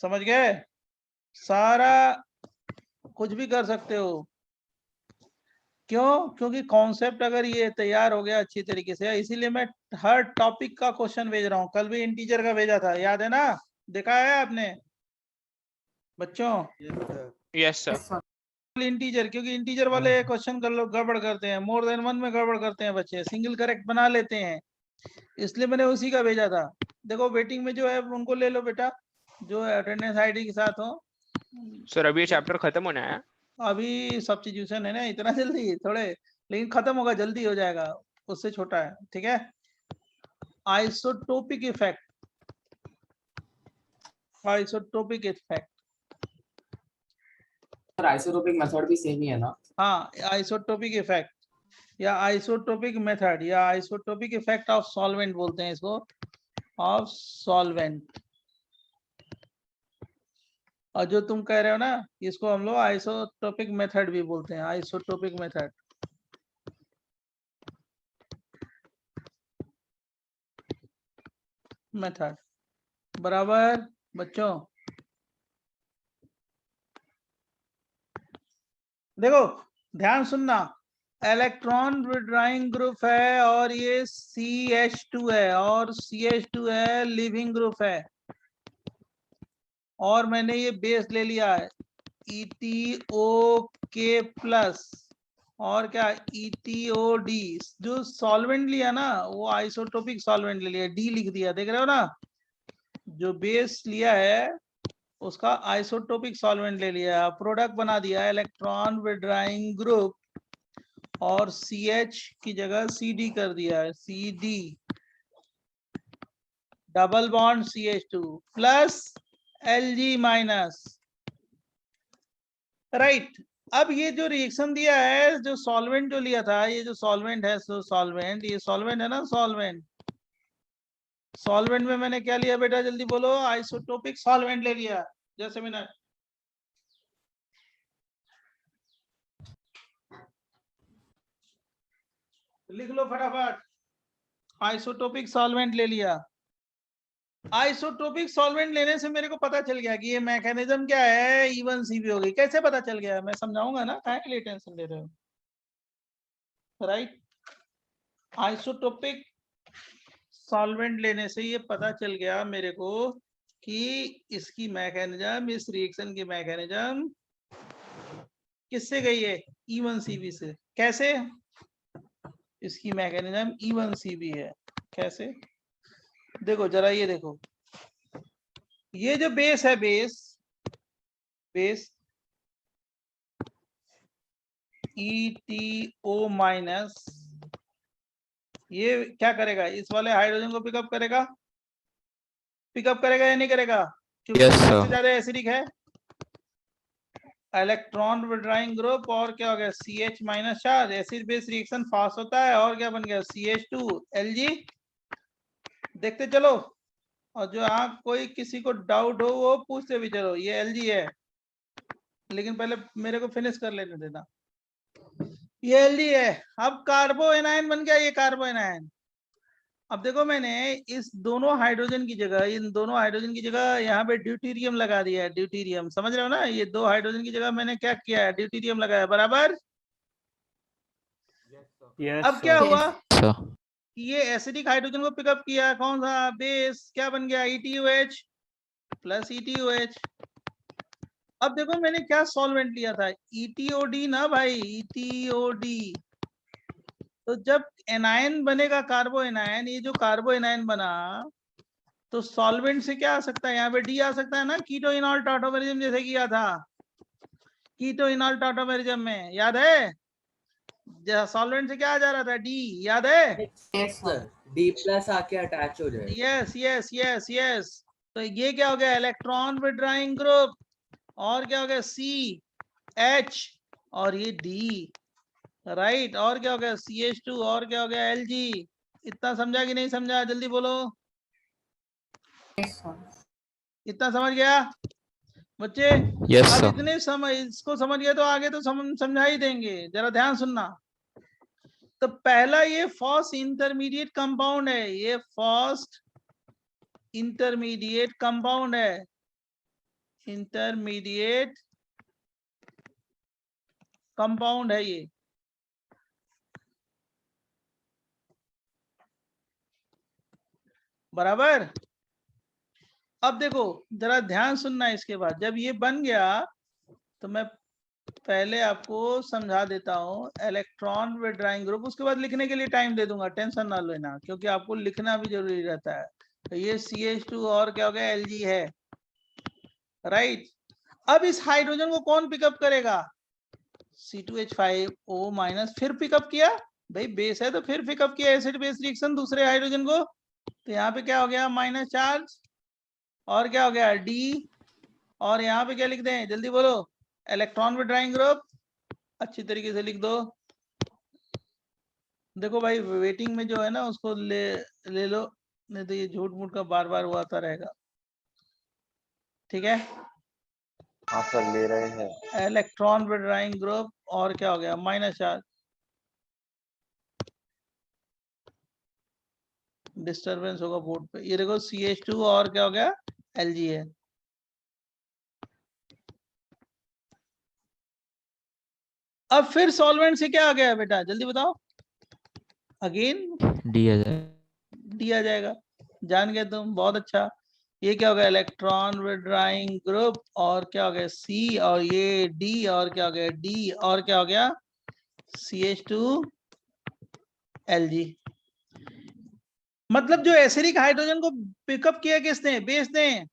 समझ गए? सारा कुछ भी कर सकते हो। क्यों? क्योंकि कॉन्सेप्ट अगर ये तैयार हो गया अच्छी तरीके से, इसीलिए मैं हर टॉपिक का क्वेश्चन भेज रहा हूँ। कल भी इंटीजर का भेजा था, याद है ना? देखा है आपने बच्चों? Yes sir. इंटीजर, क्योंकि इंटीजर वाले क्वेश्चन कर लो गड़बड़ करते हैं, मोर देन वन में गड़बड़ करते हैं बच्चे, सिंगल करेक्ट बना लेते हैं, इसलिए मैंने उसी का भेजा था। देखो वेटिंग में जो है उनको ले लो बेटा, जो अटेंडेंस आईडी के साथ हो। सर अभी ये चैप्टर खत्म होना है? अभी सब्स्टिट्यूशन है ना, इतना जल्दी थोड़े, लेकिन खत्म होगा, जल्दी हो जाएगा, उससे छोटा है। ठीक है, isotopic effect, isotopic effect. Sir isotopic method भी सेम ही है ना? हाँ, आइसोटोपिक इफेक्ट या आइसोटोपिक मेथड या आइसोटोपिक इफेक्ट ऑफ सॉल्वेंट बोलते हैं इसको, ऑफ सॉल्वेंट। और जो तुम कह रहे हो ना, इसको हम लोग आइसोटोपिक मेथड भी बोलते हैं, आइसोटोपिक मेथड। मेथड बराबर बच्चों? देखो ध्यान सुनना, इलेक्ट्रॉन विड्रॉइंग ग्रुप है और ये CH2 है, और CH2 है लिविंग ग्रुप है, और मैंने ये बेस ले लिया है ETOK प्लस, और क्या ETOD। जो सॉल्वेंट लिया ना वो आइसोटोपिक सॉल्वेंट ले लिया, D लिख दिया, देख रहे हो ना? जो बेस लिया है उसका आइसोटोपिक सॉल्वेंट ले लिया, प्रोडक्ट बना दिया इलेक्ट्रॉन विड्रॉइंग ग्रुप, और CH की जगह CD कर दिया है, CD, double bond CH2 plus Lg minus. Right, अब ये जो रिएक्शन दिया है, जो सॉल्वेंट जो लिया था, ये जो सॉल्वेंट है, सॉल्वेंट, ये सॉल्वेंट है ना, सॉल्वेंट। सॉल्वेंट में मैंने क्या लिया बेटा, जल्दी बोलो? आइसोटोपिक सॉल्वेंट ले लिया। जैसे मैंने लिख लो फटाफट, आइसोटोपिक सॉल्वेंट ले लिया। आइसोटोपिक सॉल्वेंट लेने से मेरे को पता चल गया कि ये मैकेनिज्म क्या है, E1CP हो गई। कैसे पता चल गया? मैं समझाऊंगा ना, काहे के लिए टेंशन ले रहे हो? राइट, आइसोटोपिक सॉल्वेंट लेने से ये पता चल गया मेरे को कि इसकी मैकेनिज्म, इस रिएक्शन की मैकेनिज्म किससे गई है? E1CP से। कैसे? इसकी मैकेनिज्म E1CP है। कैसे? देखो जरा, ये देखो, ये जो बेस है, बेस ETO माइनस, ये क्या करेगा? इस वाले हाइड्रोजन को पिकअप करेगा, पिकअप करेगा या नहीं करेगा? क्योंकि सबसे ज्यादा एसिडिक है। इलेक्ट्रॉन विड्रॉइंग ग्रुप, और क्या हो गया? CH minus charge, acid base reaction fast होता है, और क्या बन गया? CH2 Lg। देखते चलो, और जो आप कोई किसी को डाउट हो वो पूछते भी चलो। ये Lg है, लेकिन पहले मेरे को फिनिश कर लेने देना। ये Lg है, अब कार्बो एनायन बन गया, ये कार्बो एनायन। अब देखो मैंने इस दोनों हाइड्रोजन की जगह, इन दोनों हाइड्रोजन की जगह यहाँ पे ड्यूटीरियम लगा दिया है, ड्यूटीरियम, समझ रहे हो ना? ये दो हाइड्रोजन की जगह मैंने क्या किया है? ड्यूटीरियम लगाया, बराबर? अब क्या हुआ? ये एसिडिक हाइड्रोजन को पिकअप किया, कौन सा? बेस, क्या बन गया? ETOH plus ETOH। अब देखो मैंने क्या सॉल्वेंट लिया था? ETOD ना भाई, ETOD। तो जब एनायन बनेगा, कार्बो एनायन, ये जो कार्बो एनायन बना, तो सॉल्वेंट से क्या आ सकता है? यहाँ पे D आ सकता है ना, कीटो इनॉल टॉटोमेरिज्म जैसे किया था, कीटो इनॉल टॉटोमेरिज्म में, याद है? सॉल्वेंट से क्या आ जा रहा था? D, याद है? यस सर, D प्लस आके अटैच हो जाएगा। Yes yes yes yes. तो ये क्या हो गया? इलेक्ट्रॉन विड्रॉइंग ग्रुप, और क्या हो गया? CH, और ये D, राइट। और क्या हो गया? CH2, और क्या हो गया? Lg। इतना समझा कि नहीं समझा? जल्दी बोलो। इतना समझ गया बच्चे? अब इतने इसको समझ गए तो आगे तो समझा ही देंगे। जरा ध्यान सुनना। तो पहला ये फर्स्ट इंटरमीडिएट कंपाउंड है, ये फर्स्ट इंटरमीडिएट कंपाउंड है, इंटरमीडिएट कंपाउंड है ये। बराबर। अब देखो जरा ध्यान सुनना, इसके बाद जब ये बन गया तो मैं पहले आपको समझा देता हूँ इलेक्ट्रॉन विड्राइंग ग्रुप, उसके बाद लिखने के लिए टाइम दे दूंगा, टेंशन ना लेना, क्योंकि आपको लिखना भी जरूरी रहता है। तो ये CH2 और क्या हो गया, Lg है, राइट। अब इस हाइड्रोजन को कौन पिकअप करेगा, C2H5O माइनस, फिर पिकअप किया, भाई बेस है तो फिर पिकअप किया एसिड बेस रिएक्शन दूसरे हाइड्रोजन को, तो यहाँ पे क्या हो गया माइनस चार्ज, और क्या हो गया D, और यहाँ पे क्या लिख दें जल्दी बोलो, इलेक्ट्रॉन विड्राइंग ग्रुप, अच्छी तरीके से लिख दो। देखो भाई वेटिंग में जो है ना उसको ले लो, नहीं तो ये झूठ मूठ का बार बार वो आता रहेगा, ठीक है। हाँ सर ले रहे हैं। इलेक्ट्रॉन विड्राइंग ग्रुप, और क्या हो गया माइनस चार्ज, डिस्टरबेंस होगा बोर्ड पे। ये देखो CH2 और क्या हो गया Lg है। अब फिर सॉल्वेंट से क्या आ गया बेटा जल्दी बताओ, अगेन डी आ जाएगा, जान गए तुम, बहुत अच्छा। ये क्या हो गया इलेक्ट्रॉन विड्राइंग ग्रुप, और क्या हो गया C, और ये D, और क्या हो गया D, और क्या हो गया CH2 Lg। मतलब जो एसिडिक हाइड्रोजन को पिकअप किया किसने, बेस ने,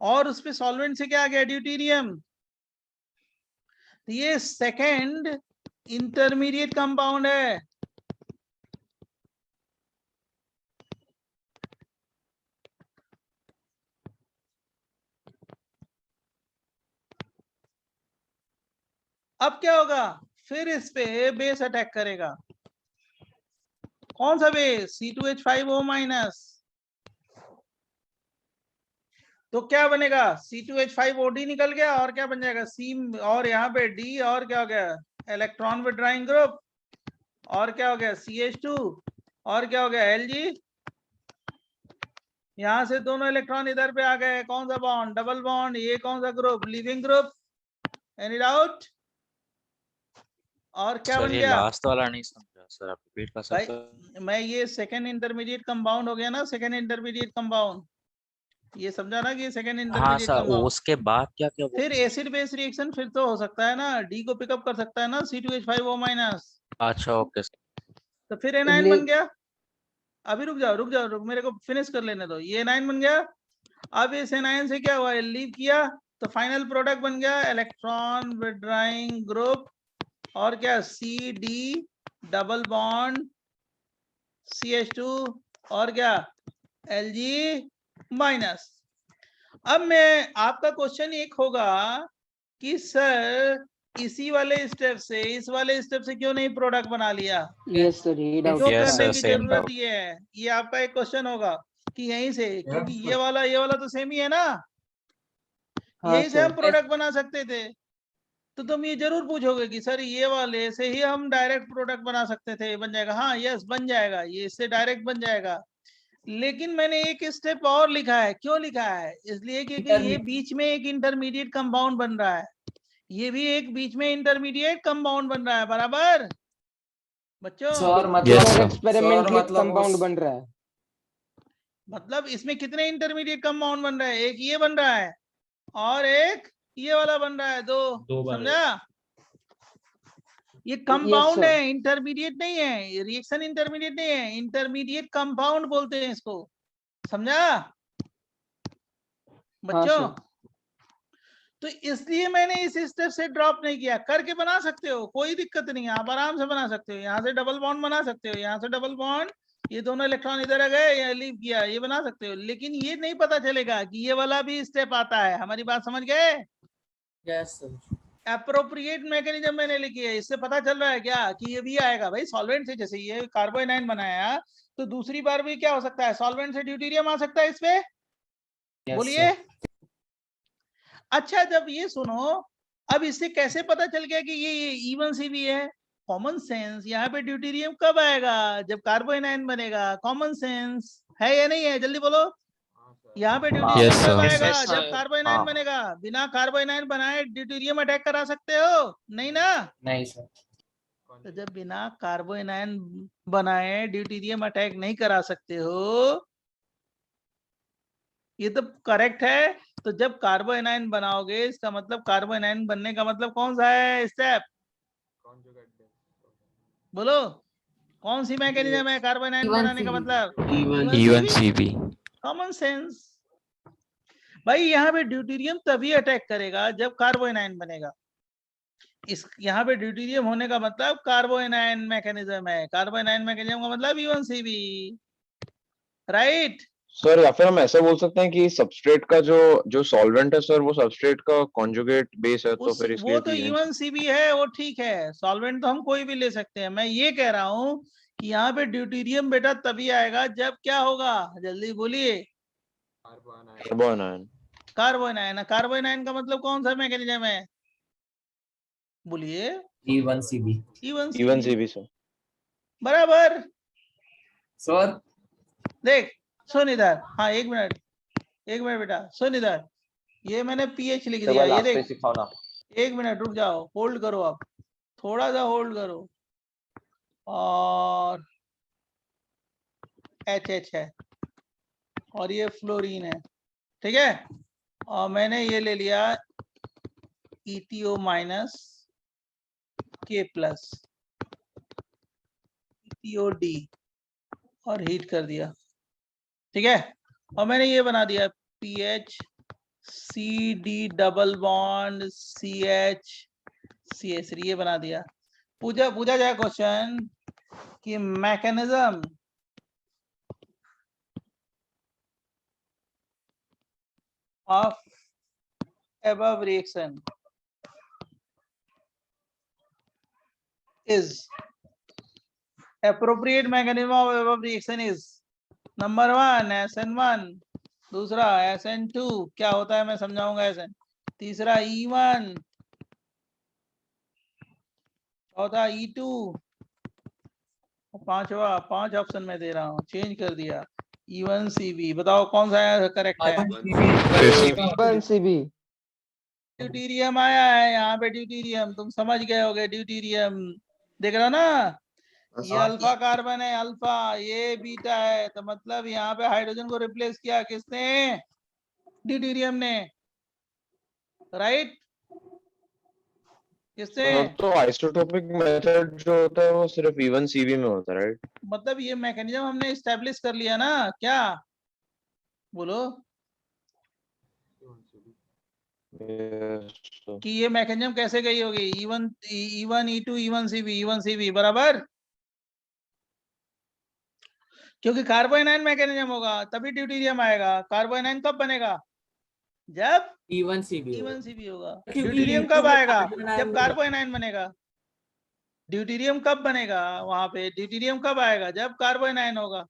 और उसपे सॉल्वेंट से क्या आ गया ड्यूटेरियम। ये सेकंड इंटरमीडिएट कंपाउंड है। अब क्या होगा, फिर इस पे बेस अटैक करेगा, कौन सा बेस C2H5O माइनस, तो क्या बनेगा C2H5OD निकल गया, और क्या बन जाएगा C, और यहाँ पे D, और क्या हो गया इलेक्ट्रॉन विड्राइंग ग्रुप, और क्या हो गया CH2, और क्या हो गया Lg। यहां से दोनों इलेक्ट्रॉन इधर पे आ गए, कौन सा बॉन्ड, डबल बॉन्ड, ये कौन सा group, leaving group, any doubt. और क्या बन गया लास्ट वाला नहीं समझा सर, आप रिपीट कर सकते हो? भाई मैं ये सेकंड इंटरमीडिएट कंपाउंड हो गया ना, सेकंड इंटरमीडिएट कंपाउंड, ये समझा ना कि ये सेकंड हाँ इंटरमीडिएट सर, कंपाउंड। उसके बाद क्या क्या फिर एसिड बेस रिएक्शन फिर तो हो सकता है ना, D को पिकअप कर सकता है ना C2H5O माइनस, अच्छा ओके सर। तो फिर एनाइन बन गया। अभी रुक जाओ मेरे को फिनिश कर लेने दो, ये एनाइन बन गया। अब इस एनाइन से क्या हुआ, लीव किया, तो फाइनल प्रोडक्ट बन गया इलेक्ट्रॉन विड्राइंग ग्रुप, और क्या CD डबल बॉन्ड CH2, और क्या Lg माइनस। अब मैं आपका क्वेश्चन एक होगा कि सर इसी वाले स्टेप से, इस वाले स्टेप से क्यों नहीं प्रोडक्ट बना लिया, यस सर, ये डाउट क्यों Yes, करने sir, की same जरूरत doubt. ये है, ये आपका एक क्वेश्चन होगा कि यहीं से, क्योंकि ये वाला तो सेम ही है ना, यहीं से हम प्रोडक्ट बना सकते थे। तो तुम ये जरूर पूछोगे कि सर ये वाले से ही हम डायरेक्ट प्रोडक्ट बना सकते थे, बन जाएगा, हाँ यस बन जाएगा, ये इससे डायरेक्ट बन जाएगा। लेकिन मैंने एक स्टेप और लिखा है, क्यों लिखा है, इसलिए क्योंकि ये बीच में एक इंटरमीडिएट कंपाउंड बन रहा है, ये भी एक बीच में इंटरमीडिएट कंपाउंड बन रहा है, बराबर बच्चों। एक्सपेरिमेंटली कंपाउंड बन रहा है, मतलब इसमें कितने इंटरमीडिएट कंपाउंड बन रहा है, एक ये बन रहा है और एक ये वाला बन रहा है, दो समझा। ये कंपाउंड है, इंटरमीडिएट नहीं है, रिएक्शन इंटरमीडिएट नहीं है, इंटरमीडिएट कंपाउंड बोलते हैं इसको, समझा बच्चों। तो इसलिए मैंने इस स्टेप से ड्रॉप नहीं किया, करके बना सकते हो, कोई दिक्कत नहीं है, आप आराम से बना सकते हो, यहाँ से डबल बॉन्ड बना सकते हो, यहाँ से डबल बॉन्ड, ये दोनों इलेक्ट्रॉन इधर आ गए या लीव किया, ये बना सकते हो। लेकिन ये नहीं पता चलेगा कि ये वाला भी स्टेप आता है, हमारी बात समझ गए। Yes sir. अप्रोप्रिएट मैकेनिज्म मैंने लिखी है, इससे पता चल रहा है क्या कि ये भी आएगा भाई सॉल्वेंट से, जैसे ये कार्बोनाइन बनाया तो दूसरी बार भी क्या हो सकता है, सॉल्वेंट से ड्यूटेरियम आ सकता है इसपे, बोलिए। अच्छा जब ये सुनो, अब इससे कैसे पता चल गया कि ये इवन सी भी है, कॉमन सेंस। यहाँ पे ड्यूटेरियम कब आएगा, जब कार्बोनाइन बनेगा, कॉमन सेंस है या नहीं है, जल्दी बोलो। यहाँ पे हाँ, ड्यूटेरियम yes, कब sir. आएगा? Yes, जब sir. कार्बोनाइन हाँ। बनेगा। बिना कार्बोनाइन बनाए ड्यूटेरियम अटैक करा सकते हो? नहीं ना। नहीं सर। तो जब बिना कार्बोनाइन बनाए ड्यूटेरियम अटैक नहीं करा सकते हो, ये तो करेक्ट है। तो जब कार्बोनाइन बनाओगे, इसका मतलब कार्बोनाइन बनने का मतलब कौन सा है स्टेप? बोलो, कौन सी मैकेनिज्म है कार्बोनाइन बनाने का मतलब? even CB. Common sense. भाई यहाँ पे ड्यूटेरियम तभी अटैक करेगा जब कार्बोनाइन बनेगा। इस यहाँ पे ड्यूटेरियम होने का मतलब कार्बोनाइन मैकेनिज्म है। कार्बोनाइन मैकेनिज्म का मतलब E1CB, राइट? सर या फिर हम ऐसा बोल सकते हैं कि सबस्ट्रेट का जो सॉल्वेंट है सर, वो सबस्ट्रेट का कॉन्जुगेट बेस है, तो फिर वो इसलिए तो E1CB है, वो ठीक है। सॉल्वेंट तो हम कोई भी ले सकते हैं। मैं ये कह रहा हूँ कि यहाँ पे ड्यूटेरियम बेटा तभी आएगा जब क्या होगा, जल्दी बोलिए। कार्बोनाइन। कार्बोनाइन। कार्बोनाइन का मतलब कौन सा मैकेनिज्म है? बोलिए। E1CB E1CB sir. बराबर। सर। देख सुन इधर, हाँ एक मिनट बेटा, सुन इधर। ये मैंने PH लिख दिया, ये देख। सिखाओ ना। एक मिनट रुक जाओ, होल्ड करो, आप थोड़ा सा होल्ड करो। और HH है और ये फ्लोरीन है, ठीक है। और मैंने ये ले लिया ETO minus K plus ETOD और हीट कर दिया, ठीक है। और मैंने ये बना दिया PH CD double bond CH CH3, ये बना दिया। पूछा जाए क्वेश्चन कि mechanism of above reaction is appropriate mechanism of above reaction is number 1 SN1, दूसरा SN2 क्या होता है मैं समझाऊंगा SN, तीसरा E1, चौथा E2, पांचवा 5 ऑप्शन में दे रहा हूँ, चेंज कर दिया E1CB। बताओ कौन सा करेक्ट है? E1CB। ड्यूटेरियम आया है यहाँ पे, ड्यूटेरियम तुम समझ गए होगे। ड्यूटेरियम देख रहे हो ना, ये अल्फा कार्बन है, अल्फा, ये बीटा है, तो मतलब यहाँ पे हाइड्रोजन को रिप्लेस किया किसने? ड्यूटेरियम ने, राइट? किसने? तो आइसोटोपिक मेथड जो होता है वो सिर्फ E1CB में होता है, राइट? मतलब ये मैकेनिज्म हमने एस्टेब्लिश कर लिया ना, क्या बोलो कि ये मैकेनिज्म कैसे गई होगी? E1 E2 E1CB बराबर। क्योंकि कार्बोनाइन मैकेनिज्म होगा तभी ड्यूटेरियम आएगा। कार्बोनाइन कब बनेगा? जब E1CB होगा। ड्यूटेरियम कब आएगा? जब कार्बोनाइन बनेगा। ड्यूटेरियम कब बनेगा वहां पे? ड्यूटेरियम कब आएगा? जब कार्बोनाइन होगा,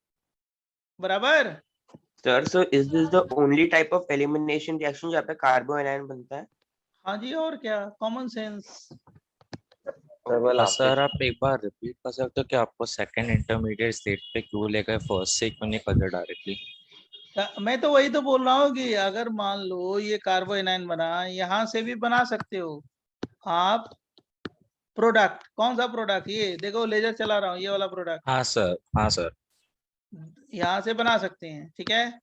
बराबर। Sir, so is this the only type of elimination reaction जहाँ पे कार्बोनाइन बनता है? हाँ जी, और क्या, कॉमन सेंस। सर आप एक बार रिपीट कर सकते हो कि आपको सेकंड इंटरमीडिएट स्टेट पे क्यों ले गए, फर्स्ट से क्यों नहीं कर दिया डायरेक्टली? मैं तो वही तो बोल रहा हूँ कि अगर मान लो ये कार्बोनाइन बना, यहाँ से भी बना सकते हो आप प्रोडक्ट। कौन सा प्रोडक्ट? ये देखो लेजर चला रहा हूँ, ये वाला प्रोडक्ट। हाँ सर, हाँ सर। यहाँ से बना सकते हैं, ठीक है।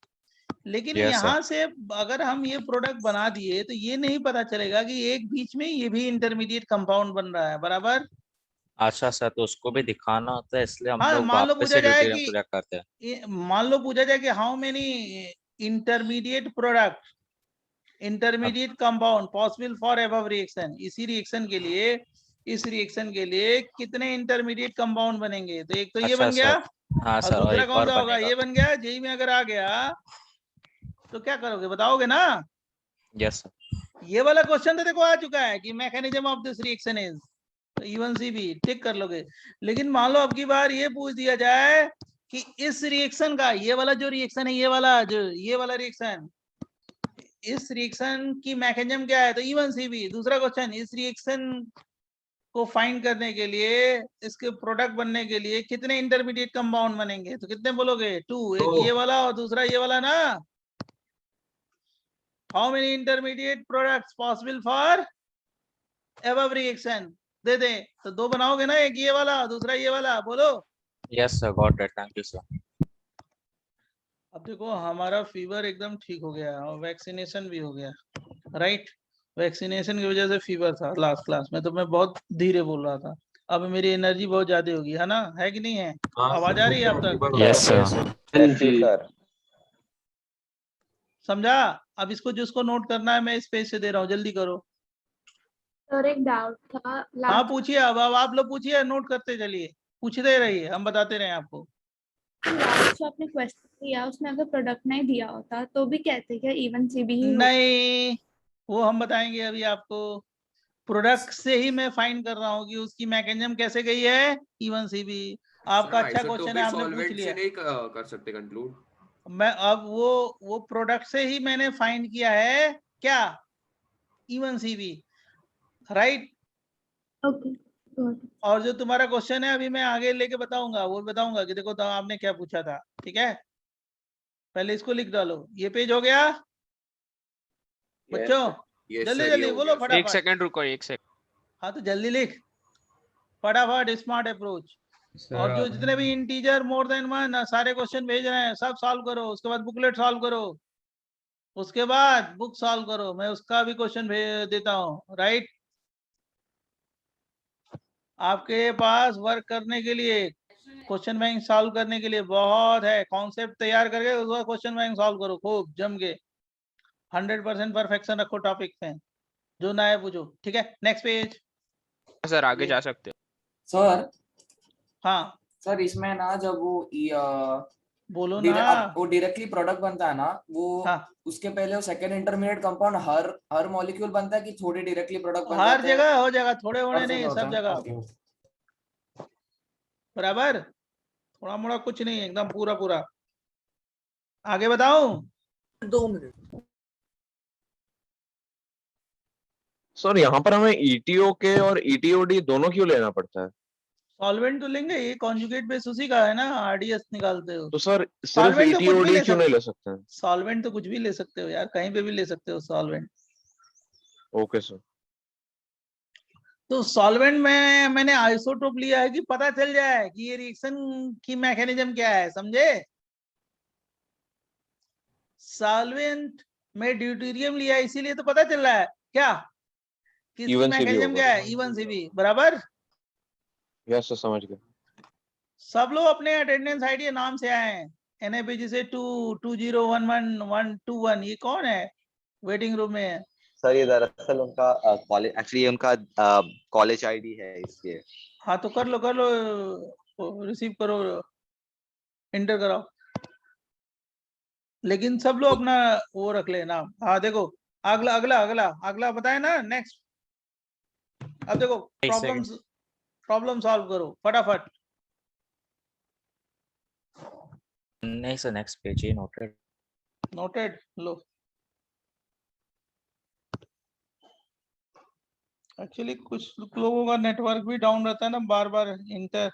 लेकिन Yes, यहाँ से अगर हम ये प्रोडक्ट बना दिए तो ये नहीं पता चलेगा कि एक बीच में ये भी इंटरमीडिएट कंपाउंड बन रहा है, बराबर। अच्छा सर, तो उसको भी दिखाना होता है, इसलिए हम हाँ, लोग मान लो वापस पूछा से जाए ड्यूटेरियम कि प्रोजेक्ट करते हैं। मान लो पूछा जाए कि how many intermediate product, intermediate compound possible for above reaction. इसी रिएक्शन के लिए, इस रिएक्शन के लिए कितने इंटरमीडिएट कंपाउंड बनेंगे? तो एक तो ये अच्छा बन गया, हाँ और सर, और दूसरा एक कौन और सा होगा? बनेगा। ये बन गया। जेई में अगर आ गया तो क्या करोगे, बताओगे ना? Yes sir. ये वाला क्वेश्चन तो देखो आ चुका है कि mechanism of this reaction is, तो E1CB टिक कर लोगे। लेकिन मान लो अब की बार ये पूछ दिया जाए कि इस रिएक्शन का, ये वाला जो रिएक्शन है, ये वाला रिएक्शन, इस रिएक्शन की मैकेनिज्म क्या है? तो E1CB। दूसरा क्वेश्चन, इस रिएक्शन को फाइंड करने के लिए, इसके प्रोडक्ट बनने के लिए कितने इंटरमीडिएट कंपाउंड बनेंगे? तो कितने बोलोगे? 2। एक ये वाला और दूसरा ये वाला ना, how many intermediate products possible for above reaction? दे दे तो दो बनाओगे ना, एक ये वाला दूसरा ये वाला, बोलो। Yes, sir. Got it. Thank you, sir. अब देखो हमारा फीवर एकदम ठीक हो गया और वैक्सीनेशन भी हो गया, राइट? वैक्सीनेशन की वजह से फीवर था लास्ट क्लास में, तो मैं बहुत धीरे बोल रहा था। अब मेरी एनर्जी बहुत ज्यादा होगी, है ना? है कि नहीं है? आवाज आ रही है अब तक? Yes, sir. सर समझा? अब इसको जिसको नोट करना है मैं इस पेज से दे रहा हूँ, जल्दी करो। सर एक डाउट था हाँ लास्ट पूछिए, अब आप लोग पूछिए, नोट करते चलिए, पूछते रहिए, हम बताते रहे आपको। जो आपने क्वेश्चन दिया उसमें अगर प्रोडक्ट नहीं दिया होता तो भी कहते क्या इवन सीबी ही होता? नहीं, वो हम बताएंगे अभी आपको। प्रोडक्ट से ही मैं फाइंड कर रहा हूँ कि उसकी मैकेनिज्म कैसे गई है, इवन सीबी। आपका अच्छा क्वेश्चन है, आपने पूछ लिया। नहीं कर सकते कंक्लूड। मैं अब वो प्रोडक्ट से ही मैंने फाइंड किया है क्या, इवन सीबी, राइट? ओके और जो तुम्हारा क्वेश्चन है अभी मैं आगे लेके बताऊंगा, वो बताऊंगा कि देखो तो आपने क्या पूछा था, ठीक है? पहले इसको लिख डालो। ये पेज हो गया बच्चों? जल्दी जल्दी बोलो एक फटाफट। सेकंड रुको, एक सेकंड। हाँ तो जल्दी लिख फटाफट, स्मार्ट अप्रोच। और जो जितने भी इंटीजर मोर देन वन सारे क्वेश्चन भेज रहे हैं सब सॉल्व करो, उसके बाद बुकलेट सॉल्व करो, उसके बाद बुक सॉल्व करो, मैं उसका भी क्वेश्चन भेज देता हूँ, राइट? आपके पास वर्क करने के लिए, क्वेश्चन बैंक सॉल्व करने के लिए बहुत है। कॉन्सेप्ट तैयार करके उसका क्वेश्चन बैंक सॉल्व करो खूब जम के, 100% परफेक्शन रखो टॉपिक में, जो ना है पूछो, ठीक है? Next page. सर आगे जा सकते हो। सर हाँ सर इसमें ना जब वो बोलो ना। वो डायरेक्टली प्रोडक्ट बनता है ना वो, हाँ उसके पहले वो सेकंड इंटरमीडिएट कंपाउंड हर मॉलिक्यूल बनता है कि थोड़े डायरेक्टली प्रोडक्ट बन हर जाते हैं? जगह हो जाएगा, थोड़े होने हर नहीं, जगह सब होता है? जगह ओके। बराबर, थोड़ा मोड़ा कुछ नहीं, एकदम पूरा पूरा। आगे बताऊं? 2 मिनट। सर यहाँ पर हमें ईटीओ के और ईटीओडी दोनों क्यों लेना पड़ता है? सॉल्वेंट तो लेंगे, ये कॉन्जुगेट बेस उसी का है ना, आरडीएस निकालते हो। तो सर सिर्फ सॉल्वेंट तो कुछ भी ईटीओडी ले क्यों नहीं ले सकते हैं? सॉल्वेंट तो कुछ भी ले सकते हो यार, कहीं पे भी ले सकते हो सॉल्वेंट। Okay sir. तो सॉल्वेंट में मैंने आइसोटोप लिया है कि पता चल जाए कि ये रिएक्शन की मैकेनिज्म क्या है, समझे? सॉल्वेंट में ड्यूटेरियम लिया है इसीलिए तो पता चल रहा है क्या कि इसकी मैकेनिज्म क्या है, इवन सीबी, बराबर? यस सर, समझ गए। सब लोग अपने अटेंडेंस आईडी नाम से आए हैं, एनएपीजी से 2201121, ये कौन है वेटिंग रूम में है? सर ये दरअसल उनका कॉलेज, एक्चुअली उनका कॉलेज आईडी है इसलिए। हाँ तो कर लो रिसीव करो, एंटर कराओ, लेकिन सब लोग अपना वो रख ले नाम। हाँ देखो अगला अगला अगला अगला बताए ना, नेक्स्ट। अब देखो प्रॉब्लम सॉल्व करो फटाफट। नहीं sir, next page he noted low. Actually कुछ लोगों का नेटवर्क भी डाउन रहता है ना, बार बार इंटर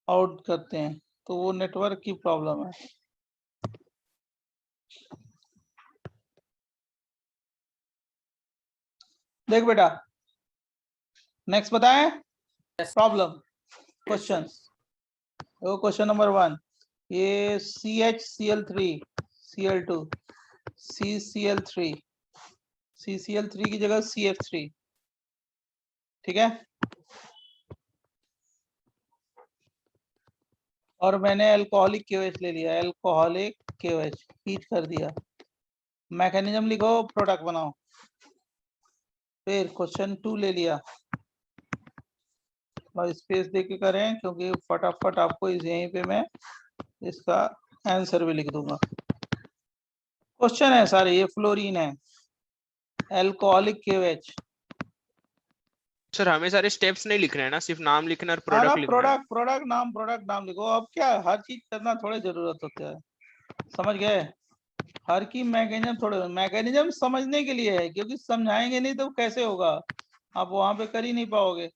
आउट करते हैं, तो वो नेटवर्क की प्रॉब्लम है। देख बेटा, नेक्स्ट बताएं प्रॉब्लम क्वेश्चन। क्वेश्चन नंबर 1, ये CHCl3 Cl2 CCl3 CCl3 की जगह CF3, ठीक है? और मैंने अल्कोहलिक KOH ले लिया, अल्कोहलिक KOH हीट कर दिया। मैकेनिज्म लिखो, प्रोडक्ट बनाओ। फिर क्वेश्चन 2 ले लिया और स्पेस देके करें क्योंकि फटाफट आपको यहीं पे मैं इसका आंसर भी लिख दूंगा। क्वेश्चन है सारे, ये फ्लोरीन है, अल्कोहलिक KOH। सर हमें सारे स्टेप्स नहीं लिखने हैं ना, सिर्फ नाम लिखना और प्रोडक्ट लिखना है। प्रोडक्ट नाम लिखो। अब क्या हर चीज करना थोड़ी जरूरत होती है, समझ गए? हर की मैकेनिज्म थोड़े, मैकेनिज्म समझने के लिए है, क्योंकि समझाएंगे नहीं तो कैसे होगा, आप वहां पे कर ही नहीं पाओगे,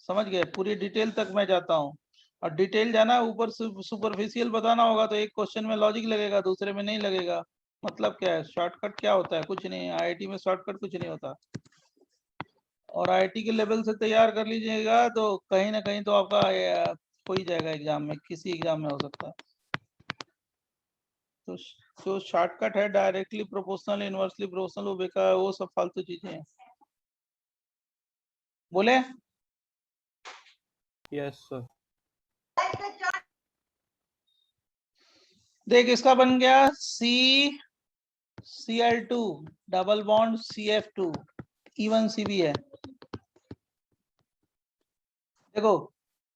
समझ गए? पूरी डिटेल तक मैं जाता हूँ, और डिटेल जाना ऊपर सुपरफिशियल बताना होगा तो एक क्वेश्चन में लॉजिक लगेगा, दूसरे में नहीं लगेगा। मतलब क्या है? शॉर्टकट क्या होता है? कुछ नहीं। आईआईटी में शॉर्टकट कुछ नहीं होता। और आईआईटी के लेवल से तैयार कर लीजिएगा तो कहीं ना कहीं तो आपका हो ही जाएगा एग्जाम में, किसी एग्जाम में हो सकता है। तो जो शॉर्टकट है डायरेक्टली प्रोपोर्शनल, इनवर्सली प्रोपोर्शनल, वो बेकार, वो सब फालतू चीजें हैं। बोले? Yes sir. देख इसका बन गया Cl2 double bond CF2 E1CB है। देखो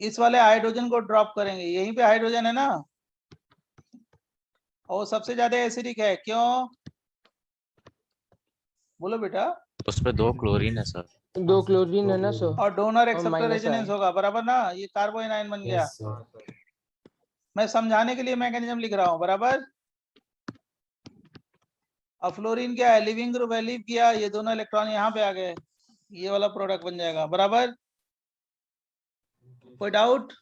इस वाले हाइड्रोजन को ड्रॉप करेंगे, यहीं पे हाइड्रोजन है ना, और सबसे ज्यादा एसिडिक है। क्यों? बोलो बेटा। उस पे 2 क्लोरीन है सर। 2 क्लोरीन है ना सर, और डोनर एक्सेप्टर माइनस रेजोनेंस होगा, बराबर ना? ये कार्बोनाइन बन गया। मैं समझाने के लिए मैकेनिज्म लिख रहा हूँ, बराबर। अब फ्लोरीन क्या है? लिविंग ग्रुप है, लीव किया, ये दोनों इलेक्ट्रॉन यहाँ पे आ गए, ये वाला प्रोडक्ट बन जाएगा, बराबर। कोई डाउट?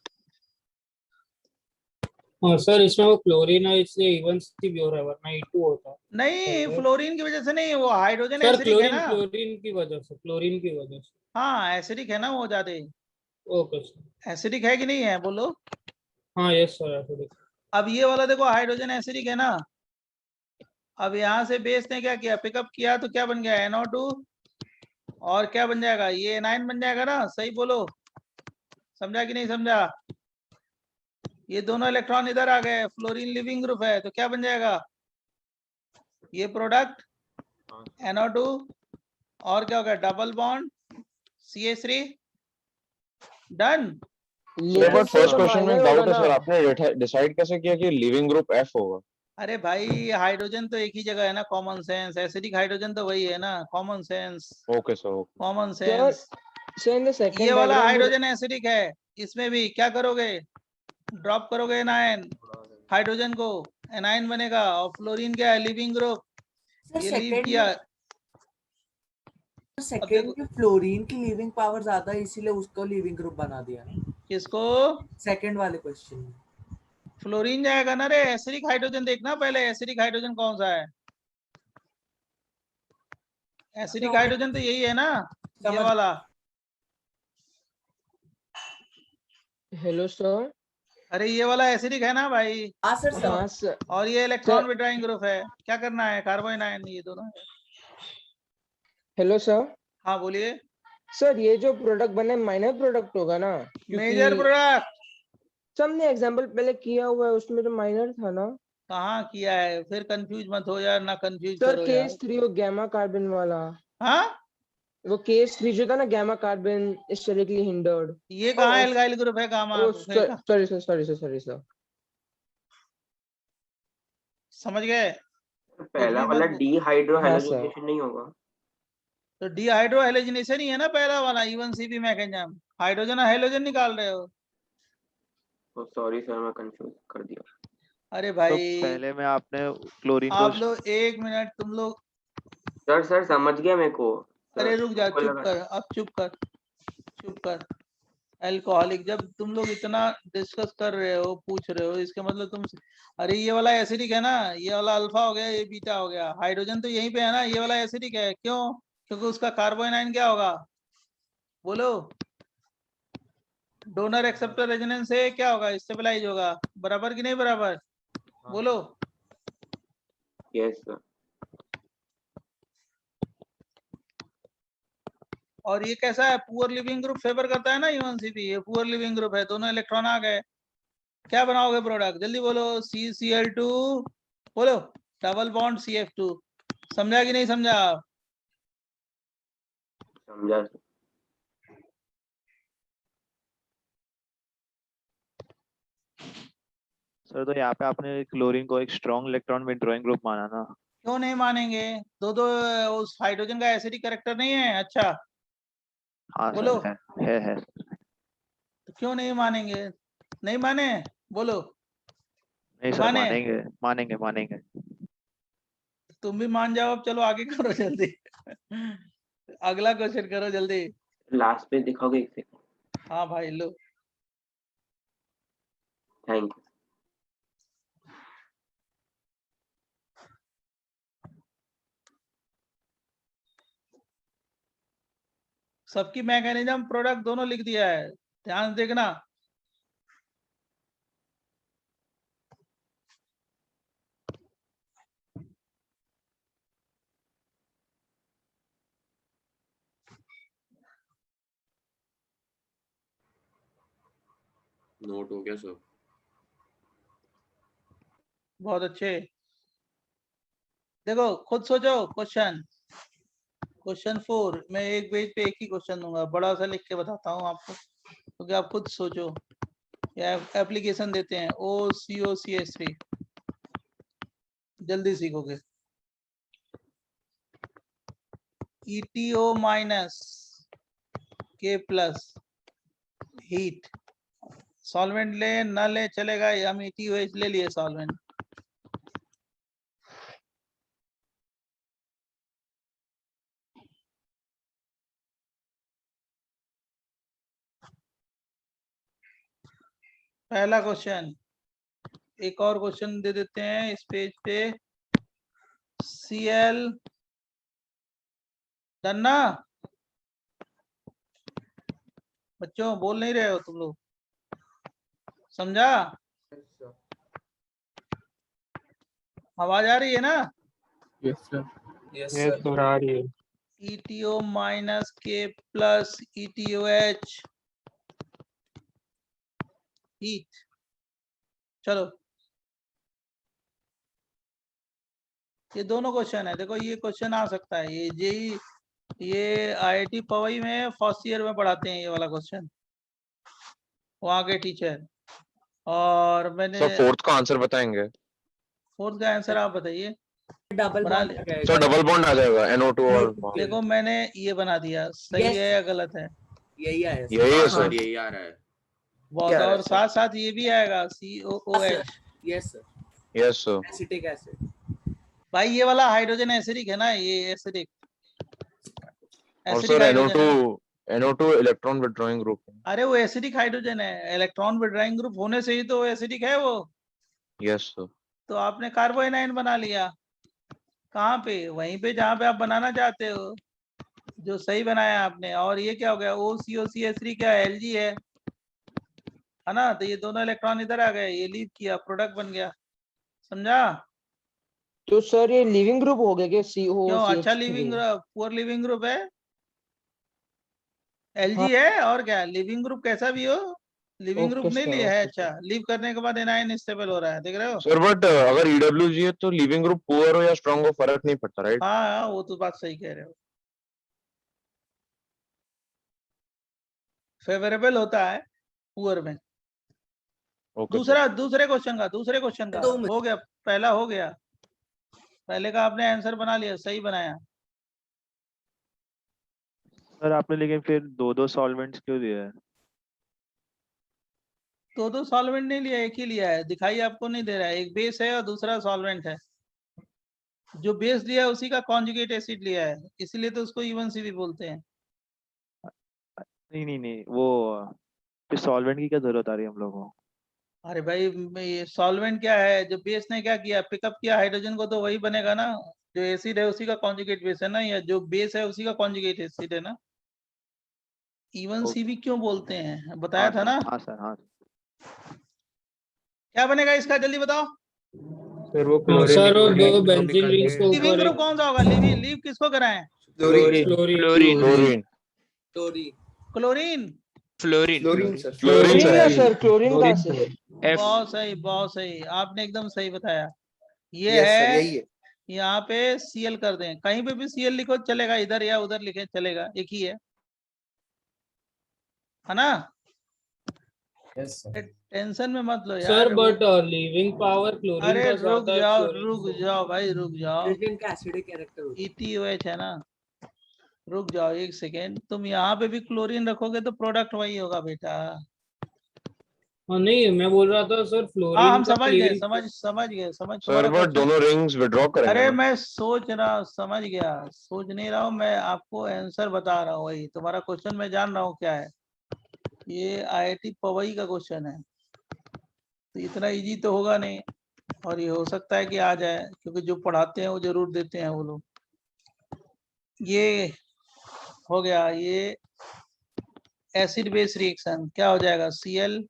सर इसमें वो क्लोरीन है इसलिए E1CB हो रहा है, वरना E2 होता। नहीं, फ्लोरीन की वजह से नहीं, वो हाइड्रोजन सर एसिडिक है क्लोरीन ना। क्लोरीन की वजह से, क्लोरीन की वजह से। हाँ एसिडिक है ना वो ज्यादा। Okay sir. एसिडिक है कि नहीं है? बोलो। हाँ यस सर, ऐसे अब ये वाला देखो हाइड्रोजन एसिडिक है ना। अब यहाँ से बेस ने क्या किया? पिकअप किया, तो क्या बन गया? NO2। और क्या बन जाएगा? ये एनाइन बन जाएगा ना, सही बोलो। समझा कि नहीं समझा? ये दोनों इलेक्ट्रॉन इधर आ गए, फ्लोरीन लिविंग ग्रुप है, तो क्या बन जाएगा? ये प्रोडक्ट NO2 और क्या हो गया? Double bond CH3। Done. But first question में डाउट है सर, आपने डिसाइड कैसे किया कि लिविंग ग्रुप F होगा? अरे भाई हाइड्रोजन तो एक ही जगह है ना, कॉमन सेंस। एसिडिक हाइड्रोजन तो वही है ना, common sense. Okay sir, common sense. ये वाला हाइड्रोजन एसिडिक है, इसमें भी क्या करोगे? ड्रॉप करोगे एनायन, हाइड्रोजन को, एनायन बनेगा। और फ्लोरीन क्या है? लिविंग ग्रुप, ये लीव किया। सेकंड की फ्लोरीन की लिविंग पावर ज्यादा है, इसीलिए उसको लिविंग ग्रुप बना दिया ना। किसको? सेकंड वाले क्वेश्चन में फ्लोरीन जाएगा ना रे। एसिडिक हाइड्रोजन देखना पहले, एसिडिक हाइड्रोजन कौन सा है? एसिडिक हाइड्रोजन तो यही है ना, ये वाला। Hello sir. अरे ये वाला एसिडिक है ना भाई। हाँ सर। और ये इलेक्ट्रॉन विड्रॉइंग ग्रुप है। क्या करना है? कार्बोनाइन, ये दोनों है। Hello sir. हाँ बोलिए। सर ये जो प्रोडक्ट बने माइनर प्रोडक्ट होगा ना? Major product. सबने एग्जांपल पहले किया हुआ है, उसमें तो माइनर था ना। कहाँ किया है? फिर कंफ्यूज मत हो यार, ना कंफ्यूज सर करो यार। केस 3 वो गैमा कार्बन वाला। हाँ वो केस 3 जो था ना, गैमा कार्बन स्टेरिकली हिंडर्ड। ये कहाँ एल्गाइल ग्रुप है? गामा। Sorry sir. समझ गए? पहला वाला डीहाइड्रो हैलोजिनेशन नहीं होगा? तो डीहाइड्रो हैलोजिनेशन ही है ना पहला वाला, E1CB मैकेनिज्म। हाइड्रोजन और हैलोजन निकाल रहे हो। सॉरी सर, मैं कंफ्यूज कर दिया। अरे भाई तो पहले में आपने क्लोरीन को आप लोग, एक मिनट तुम लोग। सर समझ गया मेरे को। अरे रुक जा, चुप कर, अब चुप कर। अल्कोहलिक, जब तुम लोग इतना डिस्कस कर रहे हो, पूछ रहे हो, इसका मतलब तुम, अरे ये वाला एसिडिक है ना, ये वाला अल्फा हो गया, ये बीटा हो गया। हाइड्रोजन तो यहीं पे है ना, ये वाला एसिडिक है। क्यों? क्योंकि उसका कार्बोनाइन क्या होगा? बोलो। डोनर एक्सेप्टर रेजोनेंस से क्या होगा? स्टेबलाइज होगा, बराबर कि नहीं बराबर? बोलो। Yes sir. और ये कैसा है? पुअर लिविंग ग्रुप फेवर करता है ना E1CB, ये पुअर लिविंग ग्रुप है, दोनों इलेक्ट्रॉन आ गए। क्या बनाओगे प्रोडक्ट? जल्दी बोलो। CCl2, बोलो, डबल बॉन्ड CF2। समझा कि नहीं समझा? समझा। सर तो यहाँ पे आपने क्लोरीन को एक स्ट्रॉन्ग इलेक्ट्रॉन विथड्रॉइंग ग्रुप माना ना? क्यों नहीं मानेंगे? दो उस हाइड्रोजन का एसिडिक कैरेक्टर नहीं है? अच्छा हाँ बोलो। सर है। तो क्यों नहीं मानेंगे? नहीं माने? बोलो। नहीं सर, मानेंगे। तुम भी मान जाओ। अब चलो आगे करो जल्दी। अगला क्वेश्चन करो जल्दी। लास्ट पे दिखाओगे? एक सेकंड। हाँ भाई लो। Thank you. सबकी मैकेनिज्म प्रोडक्ट दोनों लिख दिया है, ध्यान से देखना। नोट हो गया सब। बहुत अच्छे। देखो खुद सोचो क्वेश्चन 4 मैं एक पेज पे एक ही क्वेश्चन दूंगा, बड़ा सा लिख के बताता हूँ आपको, क्योंकि आप खुद सोचो। या एप्लीकेशन देते हैं OCOCH3, जल्दी सीखोगे। ETO minus K plus heat, solvent ले न ले चलेगा, हम ETOH ले लिए सॉल्वेंट। पहला क्वेश्चन, एक और क्वेश्चन दे देते हैं इस पेज पे। Cl डन ना? बच्चों बोल नहीं रहे हो तुम लोग, समझा? आवाज आ रही है ना? Yes sir. Yes yes sir आ रही है। ETO minus K plus ETOH heat. चलो ये दोनों क्वेश्चन है, देखो ये क्वेश्चन आ सकता है, ये जेई, ये IIT पवई में फर्स्ट ईयर में पढ़ाते हैं ये वाला क्वेश्चन, वहाँ के टीचर। और मैंने सर फोर्थ का आंसर बताएंगे? फोर्थ का आंसर आप बताइए। डबल बना बॉन्ड लिया? सर डबल बॉन्ड आ जाएगा NO2 और देखो मैंने ये बना दिया, सही है या गलत है? यही है यही है हाँ सर। सर यही आ रहा है। बहुत, क्या और है, साथ साथ ये भी आएगा COOH। Yes sir, yes sir. Acetic acid. भाई ये वाला हाइड्रोजन एसिडिक है ना, ये एसिडिक, और एसिडिक सर हाइड्रोजन है। NO2 electron withdrawing group. अरे वो एसिडिक हाइड्रोजन है, इलेक्ट्रॉन विड्रॉइंग ग्रुप होने से ही तो एसिडिक है वो। Yes sir. तो आपने कार्बोनाइन बना लिया, कहाँ पे? वहीं पे जहाँ पे आप बनाना चाहते हो, जो सही बनाया आपने। और ये क्या हो गया? OCOCH3 क्या Lg है ना? तो ये दोनों इलेक्ट्रॉन इधर आ गए, ये लीव किया, प्रोडक्ट बन गया, समझा? तो सर ये लिविंग ग्रुप हो गया क्या? क्यों? अच्छा leaving group, poor leaving group है, Lg है, और क्या लिविंग ग्रुप कैसा भी हो, लिविंग ग्रुप नहीं लिया है। अच्छा, लीव करने के बाद एनायन स्टेबल हो रहा है, देख रहे हो? सर बट अगर EWG है तो लिविंग ग्रुप पुअर हो या स्ट्रांग हो फर्क नहीं पड़ता, राइट? हाँ वो तो बात सही कह रहे हो, फेवरेबल होता है पुअर में। ओके दूसरे क्वेश्चन का हो गया, पहला हो गया, पहले का आपने आंसर बना लिया, सही बनाया। सर आपने लेकिन फिर दो सॉल्वेंट्स क्यों दिए हैं? दो सॉल्वेंट नहीं लिया, एक ही लिया है, दिखाई आपको नहीं दे रहा है, एक बेस है और दूसरा सॉल्वेंट है। जो बेस लिया है उसी का कॉन्जुगेट एसिड लिया है, इसलिए तो उसको E1C भी बोलते हैं। नहीं वो फिर सॉल्वेंट की क्या जरूरत आ रही है हम लोगों को? अरे भाई ये सॉल्वेंट क्या है? जो बेस ने क्या किया, पिकअप किया हाइड्रोजन को, तो वही बनेगा ना। जो एसिड है उसी का कॉन्जुगेट बेस है ना, या जो बेस है उसी का कॉन्जुगेट एसिड है ना। E1C भी क्यों बोलते हैं, बताया था ना? हाँ सर, हाँ। क्या बनेगा इसका, जल्दी बताओ। सर वो दो बेंजीन रिंग्स के लिविंग ऊपर ग्रुप कौन सा होगा? लीव किसको कराएं? Chlorine. Chlorine. Chlorine. Fluorine sir. Chlorine sir chlorine कहाँ से? बहुत सही, आपने एकदम सही बताया। ये है, यहाँ पे Cl कर दें, कहीं पे भी Cl लिखो चलेगा, इधर या उधर लिखे चलेगा, एक ही है ना? Yes sir. टेंशन में मत लो यार। Sir but living power chlorine अरे का ज्यादा है, रुक जाओ भाई, रुक जाओ। क्लोरीन का एसिडिक कैरेक्टर ETOH है ना, रुक जाओ एक सेकेंड। तुम यहाँ पे भी क्लोरीन रखोगे तो प्रोडक्ट वही होगा बेटा। नहीं मैं बोल रहा था सर हाँ फ्लोरीन हम का समझ गए, लिविंग समझ गए सर तुम्हारा बट क्वेश्चन। दोनों रिंग्स विड्रॉ करेंगे अरे ना? मैं सोच रहा, समझ गया, सोच नहीं रहा हूँ मैं, आपको आंसर बता रहा हूँ। वही तुम्हारा क्वेश्चन मैं जान रहा हूँ क्या है। ये IIT पवई का क्वेश्चन है, तो इतना इजी तो होगा नहीं, और ये हो सकता है कि आ जाए, क्योंकि जो पढ़ाते हैं वो जरूर देते हैं वो लोग। ये हो गया, ये एसिड बेस रिएक्शन क्या हो जाएगा, Cl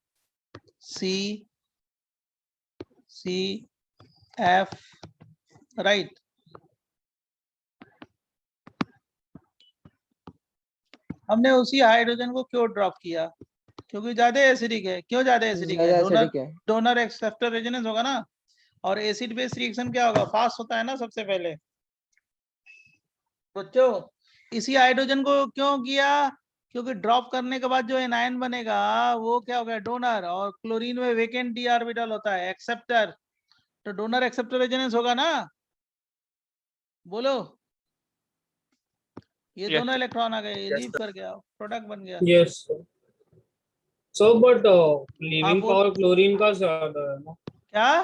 C F, राइट। हमने उसी हाइड्रोजन को क्यों ड्रॉप किया, क्योंकि ज्यादा एसिडिक है। क्यों ज्यादा एसिडिक है, डोनर एक्सेप्टर रेजोनेंस होगा ना, और एसिड बेस रिएक्शन क्या होगा, फास्ट होता है ना सबसे पहले। बच्चों इसी हाइड्रोजन को क्यों किया, क्योंकि ड्रॉप करने के बाद जो एनायन बनेगा वो क्या होगा, डोनर, और क्लोरीन में वेकेंट डी ऑर्बिटल होता है, एक्सेप्टर, तो डोनर एक्सेप्टर रेजोनेंस होगा ना, बोलो। ये Yes. दोनों इलेक्ट्रॉन आ गए, लीव कर गया, प्रोडक्ट बन गया। Yes sir. So but leaving बोल। power क्लोरीन का ज्यादा है ना क्या,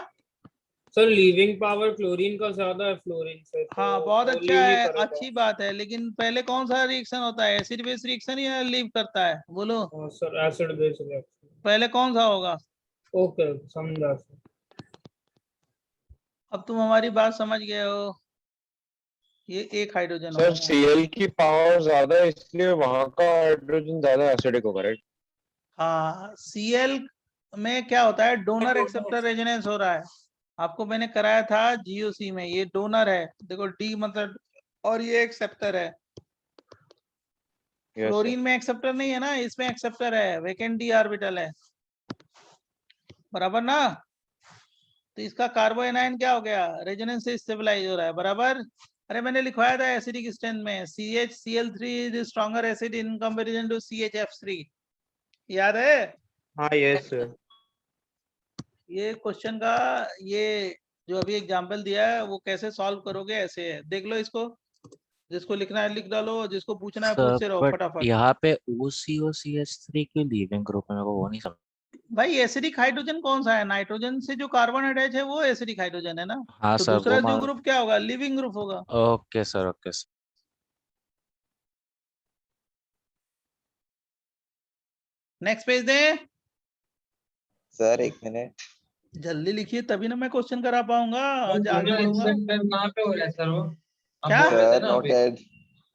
सर? लीविंग पावर क्लोरीन का ज्यादा है फ्लोरीन से, तो हाँ बहुत वो अच्छा लीव नहीं है, करेगा। अच्छी बात है, लेकिन पहले कौन सा रिएक्शन होता है, एसिड बेस रिएक्शन या लीव करता है, बोलो। हाँ सर, एसिड बेस रिएक्शन। पहले कौन सा होगा, ओके समझा सर। अब तुम हमारी बात समझ गए हो। ये एक हाइड्रोजन सर होगा। Cl की पावर ज्यादा है इसलिए वहां का हाइड्रोजन ज्यादा एसिडिक होगा, राइट? हाँ Cl में क्या होता है, डोनर एक्सेप्टर रेजोनेंस हो रहा है, आपको मैंने कराया था GOC में। ये डोनर है, देखो D मतलब, और ये एक्सेप्टर है। Yes, sir. क्लोरीन में एक्सेप्टर नहीं है ना, इसमें एक्सेप्टर है, वेकेंट डी ऑर्बिटल है, बराबर ना। तो इसका कार्बो एनायन क्या हो गया, रेजोनेंस से स्टेबलाइज हो रहा है, बराबर। अरे मैंने लिखवाया था एसिडिक स्ट्रेंथ में, CHCl3 is stronger acid in comparison to CHF3, याद है? हाँ यस सर। ये क्वेश्चन का ये जो अभी एग्जांपल दिया है वो कैसे सॉल्व करोगे, ऐसे है, देख लो इसको, जिसको लिखना है लिख डालो, जिसको पूछना है पूछते रहो फटाफट। यहाँ पे OCO-CH3 क्यों लीविंग ग्रुप है, मेरे को वो नहीं समझ। भाई एसिडिक हाइड्रोजन कौन सा है, नाइट्रोजन से जो कार्बन अटैच है वो एसिडिक हाइड्रोजन है ना, हाँ तो सर, दूसरा वो जो ग्रुप क्या होगा, लिविंग ग्रुप होगा। Okay sir, okay sir. Next page दे, सर एक मिनट। जल्दी लिखिए तभी ना मैं क्वेश्चन करा पाऊंगा, आगे बढ़ूंगा। कहाँ पे हो रहा है सर वो? क्या? Sir noted.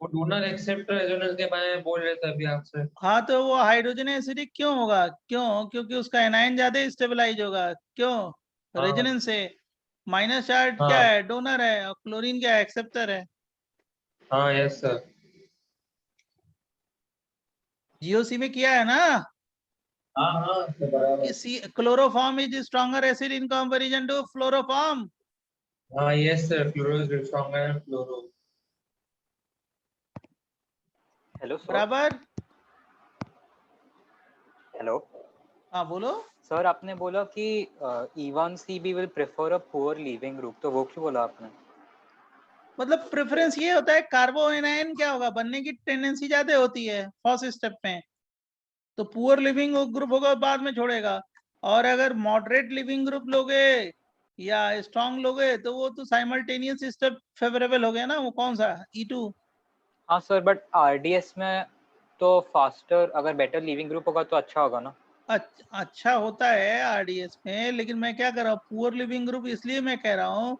वो डोनर एक्सेप्टर रेजोनेंस के बारे में बोल रहे थे अभी आपसे। हाँ तो वो हाइड्रोजन एसिडिक क्यों होगा, क्यों, क्योंकि उसका एनायन ज्यादा स्टेबलाइज होगा, क्यों, रेजोनेंस से। माइनस चार्ज क्या है, डोनर है, और क्लोरीन क्या है, एक्सेप्टर है। हाँ यस सर। GOC में किया है ना, हाँ हाँ कि chloroform is stronger acid in comparison to fluoroform, हाँ yes sir, fluoro is stronger than fluoro. Hello sir. बराबर। हेलो हाँ बोलो। सर, आपने बोला कि E1CB will prefer a poor leaving group, तो वो क्यों बोला आपने? मतलब प्रेफरेंस ये होता है, कार्बो एनायन क्या होगा, बनने की टेंडेंसी ज्यादा होती है फर्स्ट स्टेप में, तो पुअर लिविंग ग्रुप होगा, बाद में छोड़ेगा। और अगर मॉडरेट लिविंग ग्रुप लोगे या स्ट्रॉन्ग लोगे तो वो तो साइमल्टेनियस स्टेप फेवरेबल हो गया ना, वो कौन सा, E2। हाँ सर, बट RDS में तो फास्टर, अगर बेटर लिविंग ग्रुप होगा तो अच्छा होगा ना। अच्छा होता है RDS में, लेकिन मैं क्या कर रहा हूँ, पुअर लिविंग ग्रुप इसलिए मैं कह रहा हूँ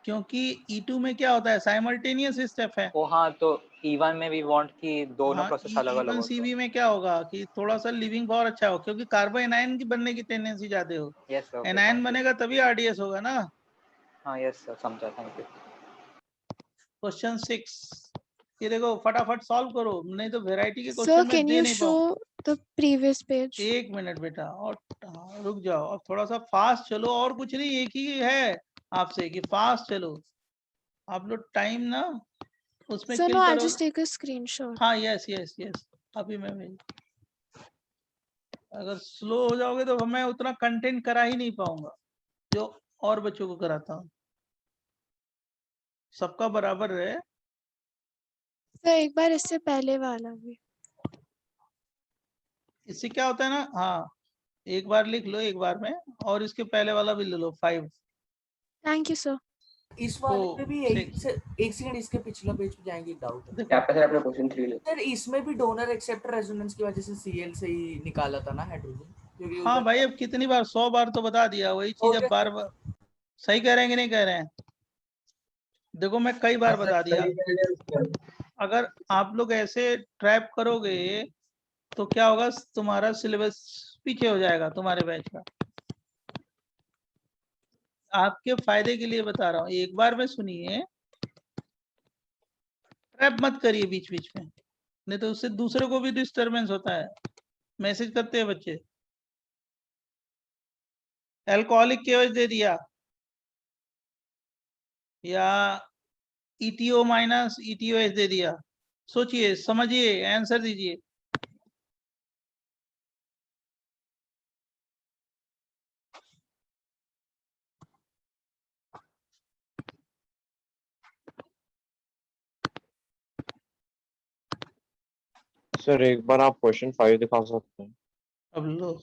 क्योंकि E2 में क्या होता है, साइमल्टेनियस स्टेप है। ओ हाँ, तो E1 में भी वांट कि दोनों हाँ प्रोसेस अलग अलग हो। E1CB में क्या होगा कि थोड़ा सा लिविंग पावर अच्छा हो, क्योंकि कार्बो एनायन की बनने की टेंडेंसी ज्यादा हो, यस सर, एनायन बनेगा तभी RDS होगा ना। हाँ यस सर, समझा, थैंक यू। क्वेश्चन 6, ये देखो फटाफट सॉल्व करो, नहीं तो वैरायटी के Sir, क्वेश्चन में can दे you नहीं पाऊँ। show the previous page? एक मिनट बेटा, और रुक जाओ, अब थोड़ा सा फास्ट चलो, और कुछ नहीं, एक ही है आपसे कि फास्ट चलो, आप लोग टाइम ना उसमें Sir, किल no, I'll करो। just take a screenshot. हाँ यस यस यस, अभी मैं अगर स्लो हो जाओगे तो मैं उतना कंटेंट करा ही नहीं पाऊंगा जो और बच्चों को कराता हूँ, सबका बराबर है। Sir, एक बार इससे पहले वाला भी। इससे क्या होता है ना, हाँ एक बार लिख लो एक बार में, और इसके पहले वाला भी ले लो 5। Thank you, sir. इस वाले पे भी एक सेकंड, इसके पिछला पेज पे जाएंगे, डाउट है। यहाँ पे सर आपने क्वेश्चन 3 ले। सर इसमें भी डोनर एक्सेप्टर रेजोनेंस की वजह से Cl से ही निकाला था ना हाइड्रोजन, क्योंकि हाँ भाई अब कितनी बार, 100 बार तो बता दिया वही चीज, अब बार बार सही कह रहे हैं कि नहीं कह रहे हैं, देखो मैं कई बार बता दिया। अगर आप लोग ऐसे ट्रैप करोगे तो क्या होगा, तुम्हारा सिलेबस पीछे हो जाएगा तुम्हारे बैच का। आपके फायदे के लिए बता रहा हूँ, एक बार में सुनिए, ट्रैप मत करिए बीच बीच में, नहीं तो उससे दूसरे को भी डिस्टरबेंस होता है। मैसेज करते हैं बच्चे, अल्कोहलिक केवज दे दिया या ETO माइनस ETOH दे दिया, सोचिए समझिए आंसर दीजिए। सर एक बार आप क्वेश्चन 5 दिखा सकते हैं? अब लो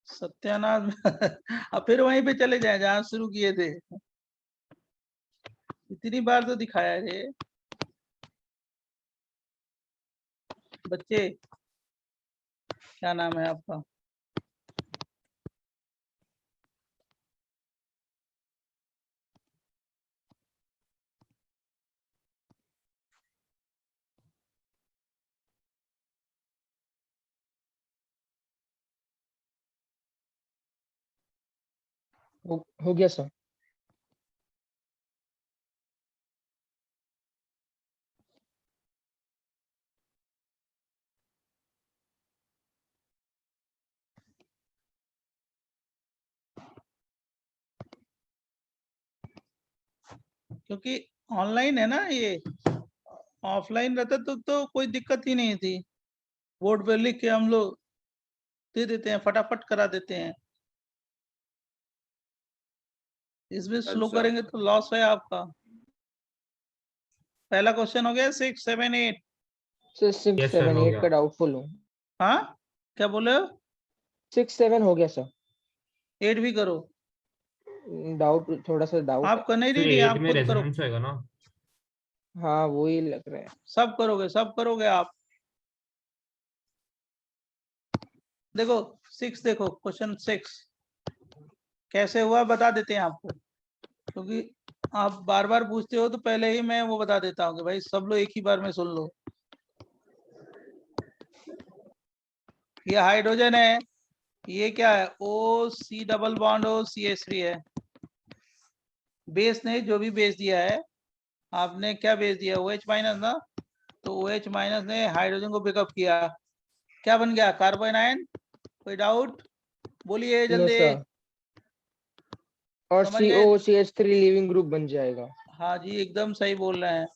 सत्यानाश अब फिर वहीं पे चले जाए जहां शुरू किए थे। इतनी बार तो दिखाया रे बच्चे। क्या नाम है आपका? हो गया सर। क्योंकि ऑनलाइन है ना ये, ऑफलाइन रहता तो कोई दिक्कत ही नहीं थी। बोर्ड पे लिख के हम लोग दे देते हैं, फटाफट करा देते हैं। इसमें स्लो अच्छा। करेंगे तो लॉस है आपका। पहला क्वेश्चन हो गया 6, 7, 8। सर 6, 7, 8 का डाउटफुल हूँ। हाँ क्या बोले हो? 6, 7 हो गया सर। 8 भी करो। डाउट, थोड़ा सा डाउट। आपका नहीं रेडी, आप खुद करो। होगा ना? हाँ वही लग रहा है। सब करोगे आप। देखो 6, देखो क्वेश्चन 6 कैसे हुआ बता देते हैं आपको, क्योंकि आप बार बार पूछते हो तो पहले ही मैं वो बता देता हूँ कि भाई सब लोग एक ही बार में सुन लो। ये हाइड्रोजन है, ये क्या है, OC डबल बॉन्ड OCH3 है। बेस नहीं, जो भी बेस दिया है आपने, क्या बेस दिया, OH माइनस ना, तो OH माइनस ने हाइड्रोजन को पिकअप किया, क्या बन गया, कार्बन आयन। कोई डाउट बोलिए नो जल्दी। सर। और समझ गए? COCH3 लिविंग ग्रुप बन जाएगा। हाँ जी एकदम सही बोल रहे हैं।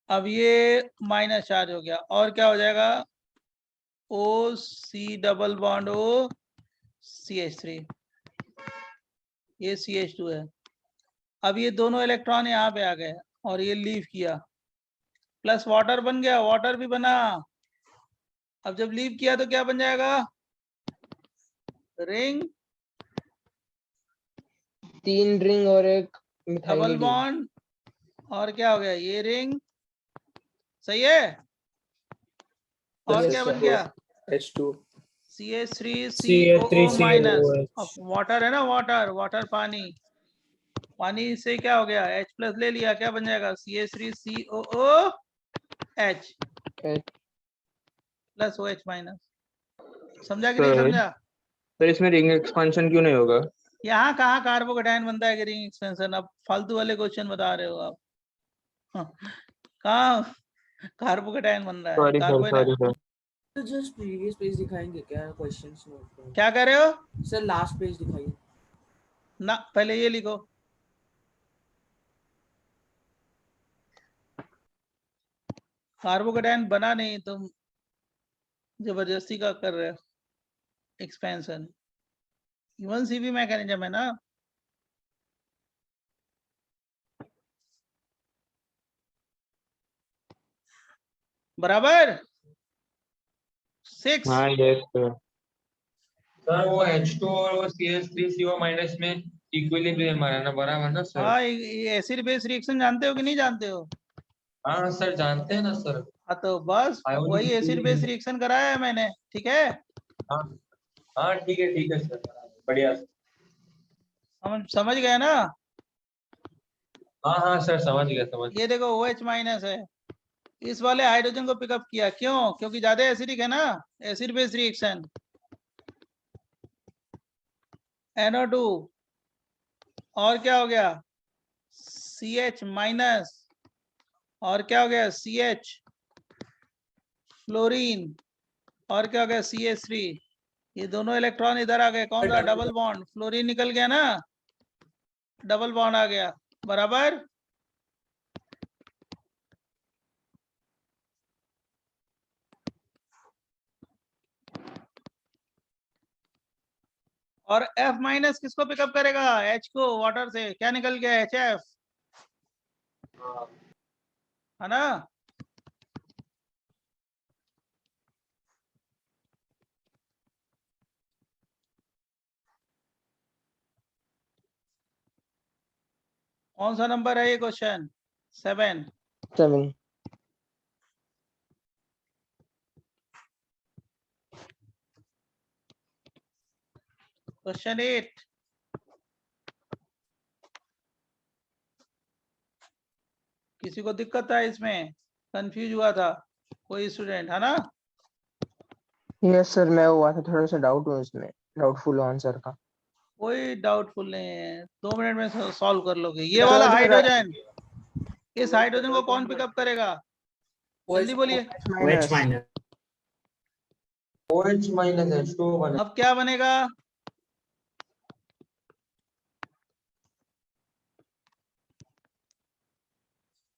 अब ये माइनस चार्ज हो गया, और क्या हो जाएगा, OC डबल बॉन्ड OCH3, ये CH2 है। अब ये दोनों इलेक्ट्रॉन यहाँ पे आ गए और ये लीव किया, प्लस वाटर बन गया, वाटर भी बना। अब जब लीव किया तो क्या बन जाएगा, रिंग, 3 रिंग और एक डबल मिथाइलिन। बॉन्ड, और क्या हो गया, ये रिंग। सही है? और Yes, क्या बन sir. गया, H2। CH3COO minus. वाटर है ना, वाटर पानी, पानी से क्या हो गया, H प्लस ले लिया, क्या बन जाएगा, CH3COOH प्लस OH माइनस। समझा कि नहीं समझा? तो इसमें रिंग एक्सपेंशन क्यों नहीं होगा? यहाँ कहाँ कार्बोकेटायन बनता है कि रिंग एक्सपेंशन? अब फालतू वाले क्वेश्चन बता रहे हो आप। कहाँ कार्बोकेटायन बन रहा है, सॉरी सर। तो जस्ट प्रीवियस पेज दिखाएंगे क्या, क्वेश्चंस नोट? क्या कह रहे हो सर लास्ट पेज दिखाइए ना, पहले ये लिखो। कार्बोकेटायन बना नहीं, तुम जबरदस्ती का कर रहे हो एक्सपेंशन। इवन सीबी मैकेनिज्म है ना। बराबर 6। हाँ यस सर। सर वो H2 और वो CH3CO माइनस में इक्विलिब्रियम आ रहा है ना, बराबर ना सर? हाँ, एसिड बेस रिएक्शन जानते हो कि नहीं जानते हो? हाँ सर जानते हैं ना सर। हाँ तो बस वही एसिड बेस रिएक्शन कराया है मैंने, ठीक है? हाँ हाँ ठीक है सर, बढ़िया। समझ गए ना? हाँ सर समझ गया। ये देखो OH माइनस है, इस वाले हाइड्रोजन को पिकअप किया, क्यों? क्योंकि ज्यादा एसिडिक है ना, एसिड बेस रिएक्शन। NO2 और क्या हो गया? CH माइनस, और क्या हो गया? CH फ्लोरीन, और क्या हो गया? CH3। ये दोनों इलेक्ट्रॉन इधर आ गए, कौन सा? डबल बॉन्ड, फ्लोरीन निकल गया ना, डबल बॉन्ड आ गया, बराबर। और F माइनस किसको पिकअप करेगा? H को, वाटर से क्या निकल गया? HF, है ना? कौन सा नंबर है ये क्वेश्चन? 7। 7। क्वेश्चन 8। किसी को दिक्कत है इसमें? कंफ्यूज हुआ था कोई स्टूडेंट, है ना? यस सर, मैं हुआ था, थोड़ा सा डाउट हुआ इसमें, डाउटफुल आंसर का। कोई डाउटफुल नहीं है, 2 मिनट में सॉल्व कर लोगे। ये वाला हाइड्रोजन, इस हाइड्रोजन को कौन पिकअप करेगा? जल्दी बोलिए। OH माइनस H2O बना। अब क्या बनेगा?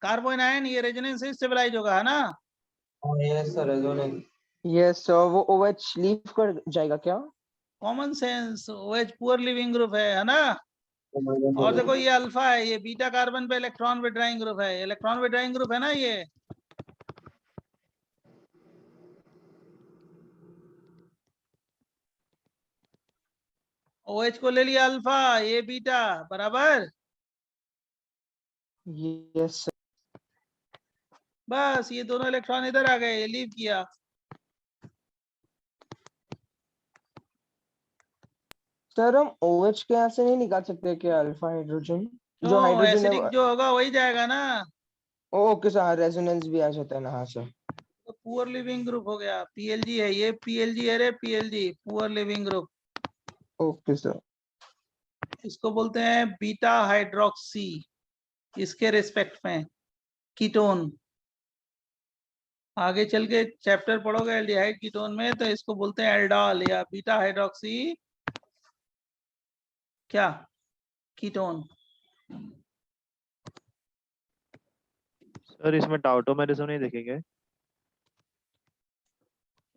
कार्बन आयन, ये रेजोनेंस से स्टेबलाइज होगा, है ना? Yes sir, resonance. Yes sir, वो OH लीव कर जाएगा क्या? Common sense, OH poor leaving group है ना? और देखो ये अल्फा है, ये बीटा कार्बन पे इलेक्ट्रॉन विड्रॉइंग ग्रुप है, इलेक्ट्रॉन विड्रॉइंग ग्रुप है ना ये। OH को ले लिया अल्फा, ये बीटा, बराबर। Yes sir. बस ये दोनों इलेक्ट्रॉन इधर आ गए, ये लीव किया। सर हम OH के यहाँ से नहीं निकाल सकते क्या अल्फा हाइड्रोजन? जो तो हाइड्रोजन है एसिडिक जो होगा वही जाएगा ना। ओके सर, रेजोनेंस भी आ जाता है ना? हाँ सर। तो पुअर लिविंग ग्रुप हो गया, PLG है ये, PLG है रे, PLG poor leaving group. Okay sir. इसको बोलते हैं बीटा हाइड्रोक्सी, इसके रिस्पेक्ट में कीटोन। आगे चल के चैप्टर पढ़ोगे एल्डिहाइड कीटोन में, तो इसको बोलते हैं एल्डॉल या बीटा हाइड्रोक्सी क्या कीटोन। सर इसमें टाउटोमेरिज्म नहीं देखेंगे?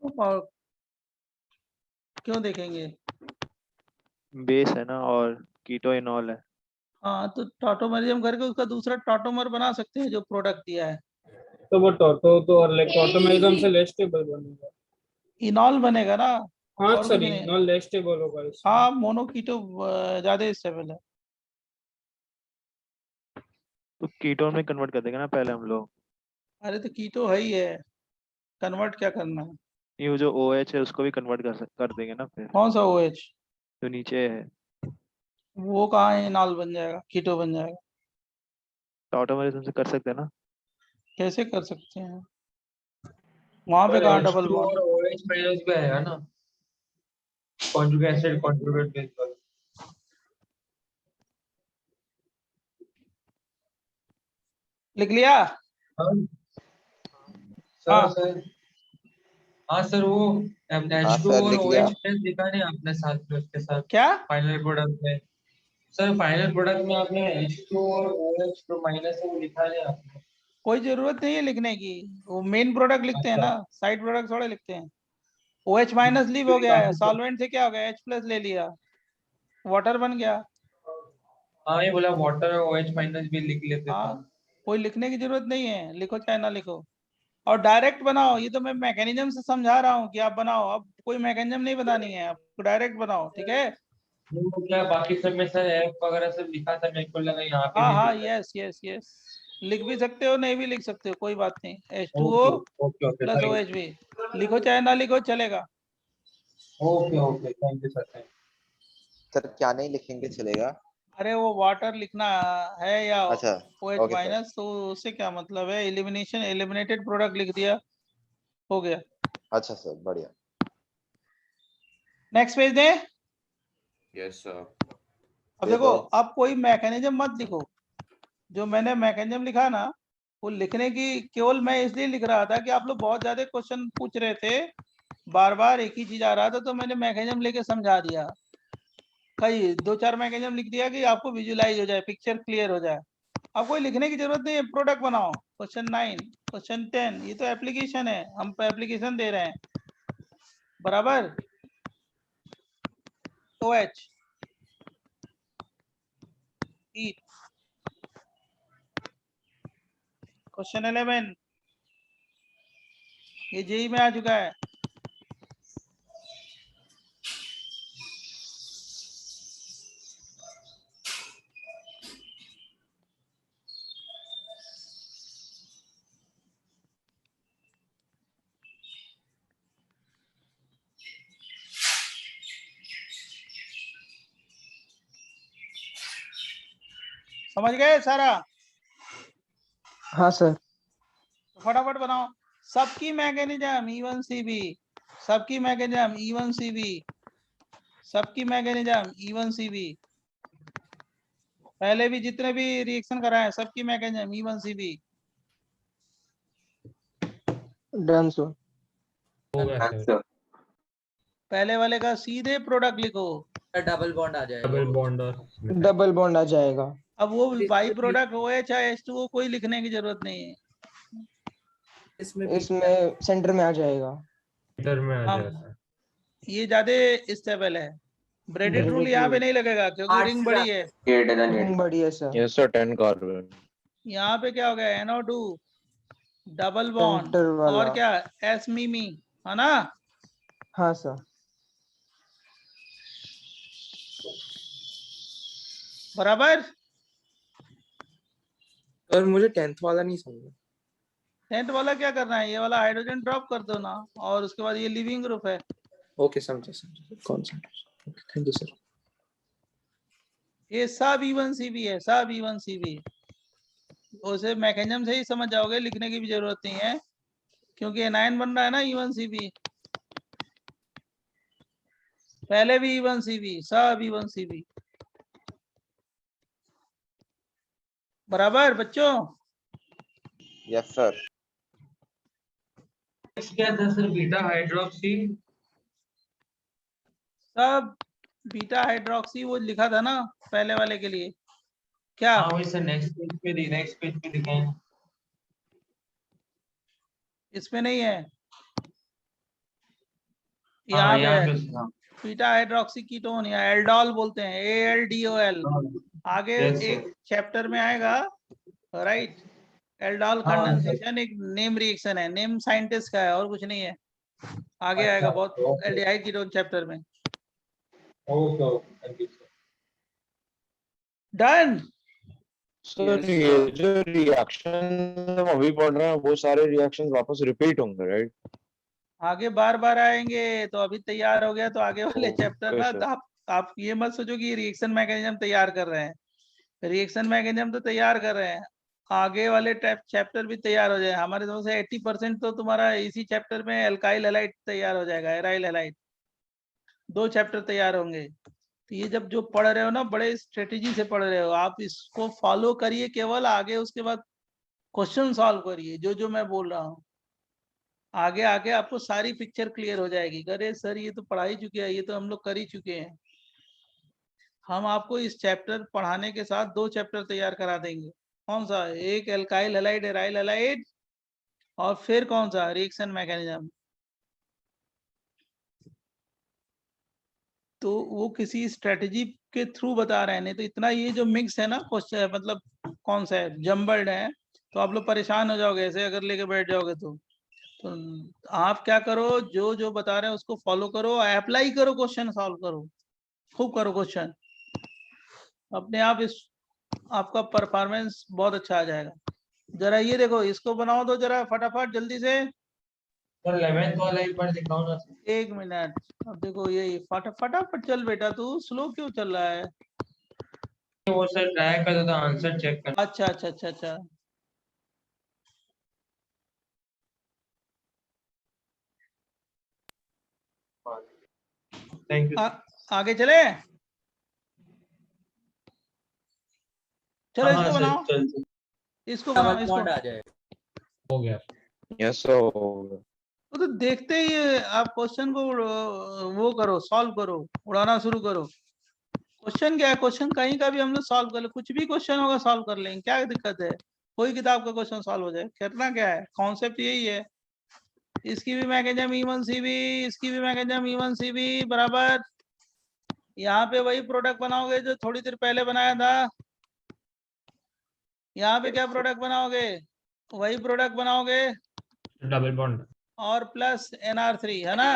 और क्यों देखेंगे? बेस है ना और कीटोइनॉल है। हाँ, तो टॉटोमरिज्म करके उसका दूसरा टॉटोमर बना सकते हैं जो प्रोडक्ट दिया है। तो वो तो और लाइक टॉटोमेरिज्म से लेस स्टेबल बनेगा। इनॉल बनेगा ना। हाँ और सर, कुछ नहीं। इनॉल लेस स्टेबल होगा इसमें। हाँ, मोनोकीटो ज्यादा स्टेबल है। तो कीटोन में कन्वर्ट कर देंगे ना पहले हम लोग। अरे तो कीटो है ही है, कन्वर्ट क्या करना है? ये जो OH है उसको भी कन्वर्ट कर देंगे ना फिर। कौन सा OH? जो नीचे है वो कहाँ इनॉल बन जाएगा, कीटो बन जाएगा? टाउटोमेरिज्म से कर सकते हैं ना? कैसे कर सकते हैं? वहां पे कहाँ डबल H2 बॉन्ड? और OH माइनस भी आएगा ना, कॉन्जुगेट एसिड कॉन्जुगेट बेस पर। लिख लिया? हाँ हाँ। सर। हाँ सर, वो H2 सर, और लिख लिया। OH प्लस लिखा नहीं आपने साथ में, उसके साथ क्या? फाइनल प्रोडक्ट में। सर फाइनल प्रोडक्ट में आपने H2 और OH जो माइनस है वो लिखा नहीं आपने। कोई जरूरत नहीं है लिखने की, वो मेन प्रोडक्ट लिखते हैं अच्छा। ना, साइड प्रोडक्ट थोड़े लिखते हैं। OH माइनस लीव हो गया है, सॉल्वेंट से क्या हो गया? H प्लस ले लिया, वाटर बन गया। हाँ, ये बोला वाटर और OH माइनस भी लिख लेते थे। हाँ, कोई लिखने की जरूरत नहीं है, लिखो चाहे ना लिखो। और डायरेक्ट बनाओ, ये तो मैं मैकेनिज्म से समझा रहा हूँ कि आप बनाओ, अब कोई मैकेनिज्म नहीं बनानी है, आपको डायरेक्ट बनाओ, ठीक है? वो क्या बाकी सब में सर F वगैरह सब लिखा था, मेरे को लगा यहाँ पे हाँ भी हाँ, लिखा है। यस यस यस, लिख भी सकते हो, नहीं भी लिख सकते हो, कोई बात नहीं। H2O okay okay plus OH भी लिखो चाहे ना लिखो, चलेगा। Okay okay, thank you sir. Sir क्या नहीं लिखेंगे चलेगा? अरे वो वाटर लिखना है या अच्छा OH ओके सर माइनस, तो उससे क्या मतलब है, एलिमिनेशन एलिमिनेटेड प्रोडक्ट लिख दिया, हो गया। अच्छा सर बढ़िया नेक्स्ट पेज दे। यस सर अब दे देखो, दो अब कोई मैकेनिज्म मत लिखो, जो मैंने मैकेनिज्म लिखा ना, वो लिखने की केवल मैं इसलिए लिख रहा था कि आप लोग बहुत ज्यादा क्वेश्चन पूछ रहे थे, बार बार एक ही चीज आ रहा था, तो मैंने मैकेनिज्म लेके समझा दिया। कई 2-4 मैकेनिज्म लिख दिया कि आपको विजुलाइज हो जाए, पिक्चर क्लियर हो जाए। अब कोई लिखने की जरूरत नहीं है, प्रोडक्ट बनाओ। क्वेश्चन 9, क्वेश्चन 10, ये तो एप्लीकेशन है, हम पे एप्लीकेशन दे रहे हैं, बराबर। OH heat. क्वेश्चन 11 ये जेई में आ चुका है। समझ गए सारा? हाँ सर। फटाफट बनाओ। सबकी मैकेनिज्म E1CB, सबकी मैकेनिज्म E1CB, सबकी मैकेनिज्म E1CB, पहले भी जितने भी रिएक्शन कराए सबकी मैकेनिज्म E1CB। Done sir. होगा सर। पहले वाले का सीधे प्रोडक्ट लिखो। डबल बॉन्ड आ जाएगा। डबल बॉन्ड और डबल बॉन्ड आ जाएगा। अब वो बाई प्रोडक्ट OH या H2O कोई लिखने की जरूरत नहीं है, इसमें सेंटर में आ जाएगा। मीटर में आ हम जाएगा। ये ज्यादा स्टेबल है। ब्रेडेड रूल यहाँ पे नहीं लगेगा क्योंकि रिंग बड़ी है। रिंग बढ़िया सर। यस सर 10 कार्बन यहाँ पे क्या हो गया, NO2 डबल बॉन्ड सेंटर वाला। और क्या S मिमी, है ना? हाँ सर। बराबर। सर मुझे 10th वाला नहीं समझा। 10th वाला क्या करना है, ये वाला हाइड्रोजन ड्रॉप कर दो ना, और उसके बाद ये लिविंग ग्रुप है। ओके समझा समझा, concentration. Okay thank you sir. ये सब E1CB है, सब E1CB। उसे मैकेनिज्म से ही समझ जाओगे, लिखने की भी जरूरत नहीं है, क्योंकि एनायन बन रहा है ना E1CB, पहले भी E1CB, सब E1CB। बराबर बच्चों? यस सर क्या था सर? Beta hydroxy. सब बीटा हाइड्रोक्सी वो लिखा था ना पहले वाले के लिए, क्या? हाँ वही सर, नेक्स्ट पेज पे दिखाएंगे। इसमें नहीं है, हाँ यहाँ पे यहाँ है। पे बीटा हाइड्रोक्सी कीटोन या एल्डोल बोलते हैं, ALDOL। आगे एक चैप्टर में आएगा, राइट। एल्डोल कंडेंसेशन एक नेम रिएक्शन है, नेम साइंटिस्ट का है और कुछ नहीं है। आगे आएगा बहुत, एल्डिहाइड कीटोन चैप्टर में। डन। सर ये जो रिएक्शन हम अभी पढ़ रहे हैं वो सारे रिएक्शंस वापस रिपीट होंगे राइट? आगे बार बार आएंगे, तो अभी तैयार हो गया तो आगे वाले चैप्टर ना, सर। तो आप ये मत सोचो कि रिएक्शन मैकेनिज्म तैयार कर रहे हैं, रिएक्शन मैकेनिज्म तो तैयार कर रहे हैं, आगे वाले चैप्टर भी तैयार हो जाए। हमारे समझ से 80% तो तुम्हारा इसी चैप्टर में एल्काइल हैलाइड तैयार हो जाएगा, एराइल हैलाइड 2 चैप्टर तैयार होंगे। तो ये जब जो पढ़ रहे हो ना, बड़े स्ट्रेटेजी से पढ़ रहे हो आप, इसको फॉलो करिए केवल, आगे उसके बाद क्वेश्चन सॉल्व करिए जो जो मैं बोल रहा हूँ। आगे आगे आपको सारी पिक्चर क्लियर हो जाएगी। अरे सर ये तो पढ़ा ही चुके हैं, ये तो हम लोग कर ही चुके हैं। हम आपको इस चैप्टर पढ़ाने के साथ 2 चैप्टर तैयार करा देंगे। कौन सा? एक एल्काइल हैलाइड, एराइल हैलाइड, और फिर कौन सा? Reaction mechanism. तो वो किसी स्ट्रेटजी के थ्रू बता रहे हैं, नहीं तो इतना ये जो मिक्स है ना क्वेश्चन, मतलब कौन सा है, जम्बल्ड है, तो आप लोग परेशान हो जाओगे ऐसे अगर लेके बैठ जाओगे तो आप क्या करो, जो जो बता रहे हैं उसको फॉलो करो, अप्लाई करो, क्वेश्चन सॉल्व करो, खूब करो क्वेश्चन, अपने आप इस आपका परफॉर्मेंस बहुत अच्छा आ जाएगा। जरा ये देखो, इसको बनाओ तो जरा फटाफट जल्दी से। सर 11th वाला एक बार दिखाओ ना। 1 मिनट। अब देखो ये फटाफट चल बेटा, तू स्लो क्यों चल रहा है? वो सर ट्राई करता था आंसर चेक करना। अच्छा अच्छा अच्छा अच्छा, थैंक यू। आगे चले, चलो इसको बनाओ, चल इसको बनाओ, इसको आ जाए। हो गया। Yes sir. तो देखते ही आप क्वेश्चन को वो करो, सॉल्व करो, उड़ाना शुरू करो। क्वेश्चन क्या है, क्वेश्चन कहीं का भी हम लोग सॉल्व कर ले, कुछ भी क्वेश्चन होगा सॉल्व कर लेंगे, क्या दिक्कत है, कोई किताब का क्वेश्चन सॉल्व हो जाए, करना क्या है, कॉन्सेप्ट यही है। इसकी भी मैकेनिज्म E1 CB, इसकी भी मैकेनिज्म E1 CB बराबर, यहाँ पे वही प्रोडक्ट बनाओगे जो थोड़ी देर पहले बनाया था, यहाँ पे क्या प्रोडक्ट बनाओगे, वही प्रोडक्ट बनाओगे डबल बॉन्ड और प्लस NR3 है ना,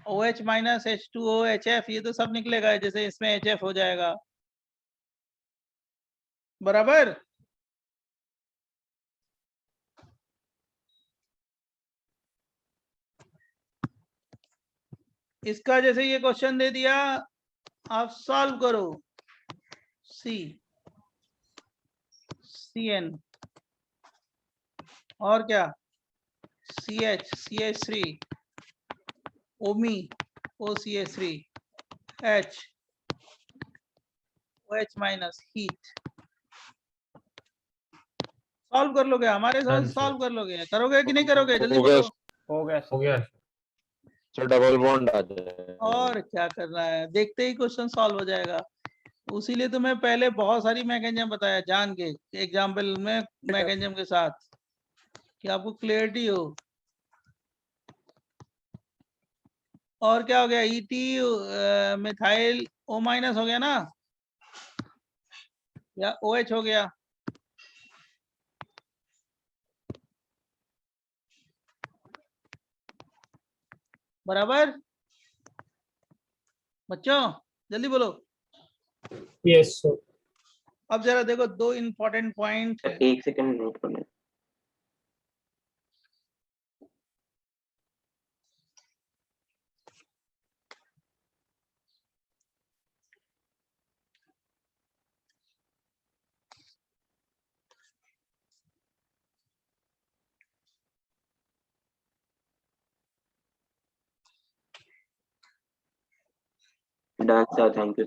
OH माइनस H2O HF, ये तो सब निकलेगा, जैसे इसमें HF हो जाएगा बराबर। इसका जैसे ये क्वेश्चन दे दिया, आप सॉल्व करो, CN और क्या CH CH3 ओमी OCH3 H OH minus heat, solve कर लोगे, हमारे साथ सॉल्व कर लोगे, करोगे कि नहीं करोगे, जल्दी बोलो। हो गया सर डबल बॉन्ड आ जाए। और क्या करना है, देखते ही क्वेश्चन सॉल्व हो जाएगा। उसीलिए तो मैं पहले बहुत सारी मैकेनिज्म बताया जान के, एग्जाम्पल में मैकेनिज्म के साथ, कि आपको क्लियरिटी हो। और क्या हो गया, ET मिथाइल O माइनस हो गया ना, या OH हो गया, बराबर बच्चों, जल्दी बोलो। Yes sir. अब जरा देखो दो इंपॉर्टेंट पॉइंट, एक सेकंड नोट करना। Done sir, thank you.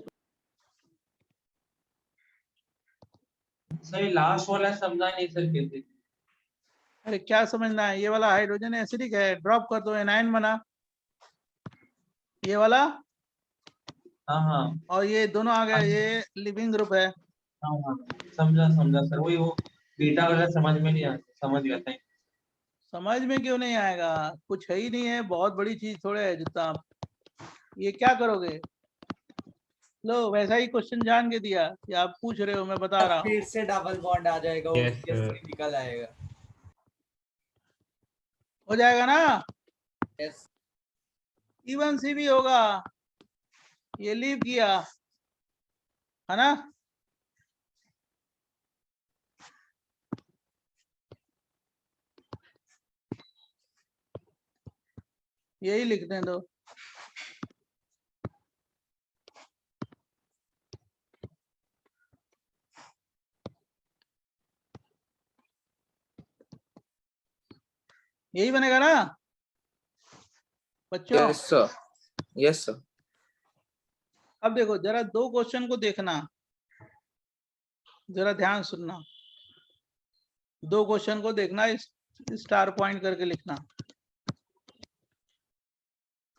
Sir last वाला समझा नहीं सर कैसे। अरे क्या समझना है, ये वाला हाइड्रोजन एसिडिक है, ड्रॉप कर दो, एनायन बना, ये वाला, हाँ और ये दोनों आ गए, ये लिविंग ग्रुप है। हाँ समझा सर, वही वो बीटा वाला समझ में नहीं आता, समझ गया था। समझ में क्यों नहीं आएगा, कुछ है ही नहीं है, बहुत बड़ी चीज थोड़े है जितना आप, ये क्या करोगे, लो वैसा ही क्वेश्चन जान के दिया कि आप पूछ रहे हो, मैं बता रहा हूँ। फिर से डबल बॉन्ड आ जाएगा, Yes, OCH3 निकल आएगा। हो जाएगा ना, यस E1 CB होगा, ये लीव किया है ना, यही लिखने दो। यही बनेगा ना बच्चों। Yes sir, yes sir. अब देखो जरा दो क्वेश्चन को देखना, जरा ध्यान सुनना, दो क्वेश्चन को देखना, स्टार पॉइंट करके लिखना।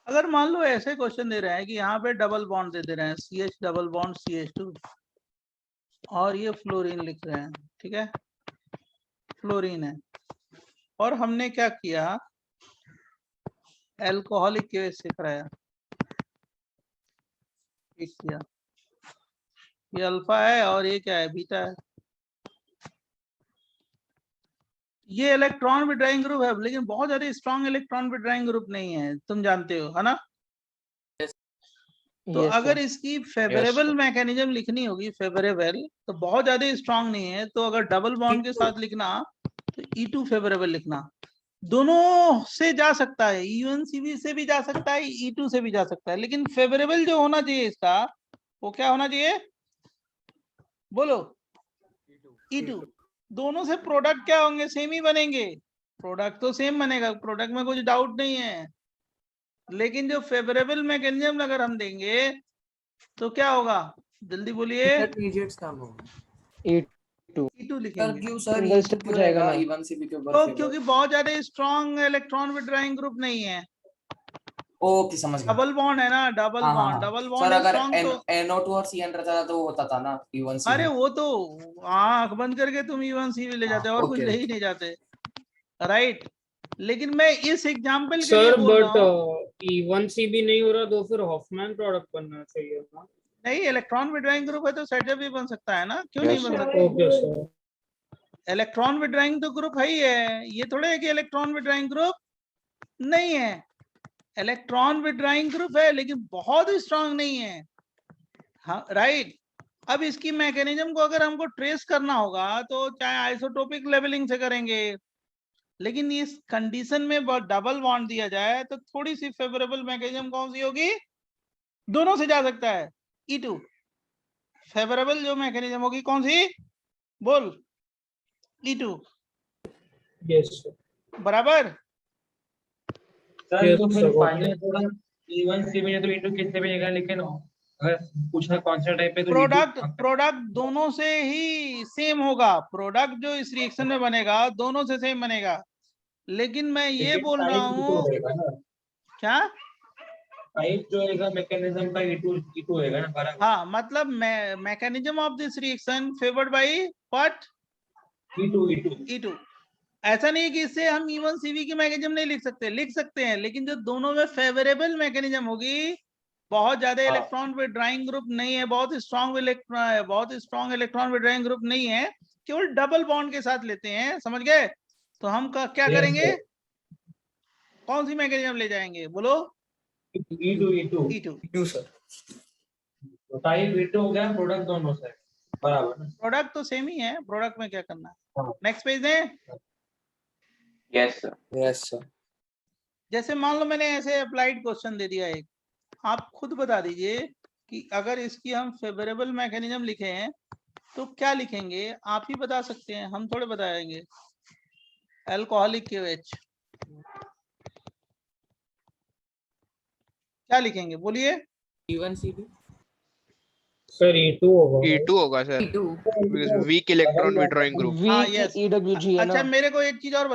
अगर मान लो ऐसे क्वेश्चन दे रहे हैं कि यहाँ पे डबल बॉन्ड दे रहे हैं, CH डबल बॉन्ड CH2, और ये फ्लोरीन लिख रहे हैं, ठीक है, फ्लोरीन है, और हमने क्या किया, एल्कोहलिक केस से कराया, ठीक किया, ये अल्फा है और ये क्या है, बीटा है। ये इलेक्ट्रॉन विड्रॉइंग ग्रुप है, लेकिन बहुत ज्यादा स्ट्रॉन्ग इलेक्ट्रॉन विड्रॉइंग ग्रुप नहीं है, तुम जानते हो है ना। तो अगर इसकी फेवरेबल मैकेनिज्म लिखनी होगी, फेवरेबल, तो बहुत ज्यादा स्ट्रॉन्ग नहीं है, तो अगर डबल बॉन्ड के साथ लिखना तो E2 फेवरेबल लिखना, दोनों से जा सकता है, E1CV से भी जा सकता है, E2 से भी जा सकता है, लेकिन फेवरेबल जो होना चाहिए इसका वो क्या होना चाहिए, बोलो, E2। दोनों से प्रोडक्ट क्या होंगे, सेम ही बनेंगे, प्रोडक्ट तो सेम बनेगा, प्रोडक्ट में कुछ डाउट नहीं है, लेकिन जो फेवरेबल मैकेनिज्म अगर हम देंगे तो क्या होगा, जल्दी बोलिए, इंटरमीडिएट्स काम होगा E2 E2 सर लिखेंगे। क्यों सर सिंगल E2 स्टेप क्यों हो जाएगा रहेगा ना। E1CV के ऊपर तो फेवर? क्योंकि बहुत ज्यादा स्ट्रॉन्ग इलेक्ट्रॉन विड्रॉइंग ग्रुप नहीं है, ओके समझ गया। डबल बॉन्ड है ना, डबल हाँ हाँ बॉन्ड, हाँ डबल सर बॉन्ड अगर स्ट्रॉन्ग तो, NO2 और CN रहता था तो वो होता था ना E1CV। अरे वो तो आंख बंद करके तुम E1CV ले जाते और कुछ ओके ले ही नहीं जाते, राइट। लेकिन मैं इस एग्जाम्पल के लिए सर बोल रहा बट हूँ, E1CV नहीं हो रहा तो फिर हॉफमैन प्रोडक्ट बनना चाहिए ना। नहीं इलेक्ट्रॉन विड्रॉइंग ग्रुप है तो सेटअप भी बन सकता है ना, क्यों नहीं Yes, बन sir. सकता, ओके सर। इलेक्ट्रॉन विड्रॉइंग तो ग्रुप है ही है, ये थोड़े है कि इलेक्ट्रॉन विड्रॉइंग ग्रुप नहीं है, इलेक्ट्रॉन विड्रॉइंग ग्रुप है लेकिन बहुत स्ट्रांग नहीं है, हाँ राइट। अब इसकी मैकेनिज्म को अगर हमको ट्रेस करना होगा तो चाहे आइसोटोपिक लेवलिंग से करेंगे, लेकिन इस कंडीशन में डबल बॉन्ड दिया जाए तो थोड़ी सी फेवरेबल मैकेनिज्म कौन सी होगी, दोनों से जा सकता है, E2 फेवरेबल जो मैकेनिज्म होगी कौन सी, बोल, E2 यस सर। बराबर। सर तो फिर फाइनल E1CV ने तो E2 कितने भी निकाला, लेकिन अगर पूछना कौन सा टाइप है तो प्रोडक्ट दोनों से ही सेम होगा, प्रोडक्ट जो इस रिएक्शन में बनेगा दोनों से सेम बनेगा, लेकिन मैं ये बोल रहा हूँ क्या, टाइप जो होगा मैकेनिज्म का E2 होगा ना बराबर। हाँ मतलब mechanism of this reaction favoured by what, E2। ऐसा नहीं है कि इससे हम E1CV की मैकेनिज्म नहीं लिख सकते हैं, लेकिन जो दोनों में फेवरेबल मैकेनिज्म होगी, बहुत ज्यादा इलेक्ट्रॉन विड्रॉइंग ग्रुप नहीं है, बहुत स्ट्रॉन्ग इलेक्ट्रॉन विड्रॉइंग ग्रुप नहीं है, केवल डबल बॉन्ड के साथ लेते हैं, समझ गए, तो हम क्या करेंगे, कौन सी मैकेनिज्म ले जाएंगे, बोलो, E2 सर। तो टाइप E2 हो गया, प्रोडक्ट दोनों से बराबर। प्रोडक्ट तो सेम ही है, प्रोडक्ट में क्या करना है, नेक्स्ट पेज दें। Yes, sir. Yes sir. जैसे मान लो मैंने ऐसे अप्लाइड क्वेश्चन दे दिया एक, आप खुद बता दीजिए कि अगर इसकी हम फेवरेबल मैकेनिज्म लिखे हैं तो क्या लिखेंगे, आप ही बता सकते हैं, हम थोड़े बताएंगे। अल्कोहलिक KOH क्या लिखेंगे, बोलिए, E1CV सर E2 होगा। E2 होगा sir, weak electron withdrawing group. हाँ वीक यस। EWG है अच्छा ना। मेरे को एक चीज और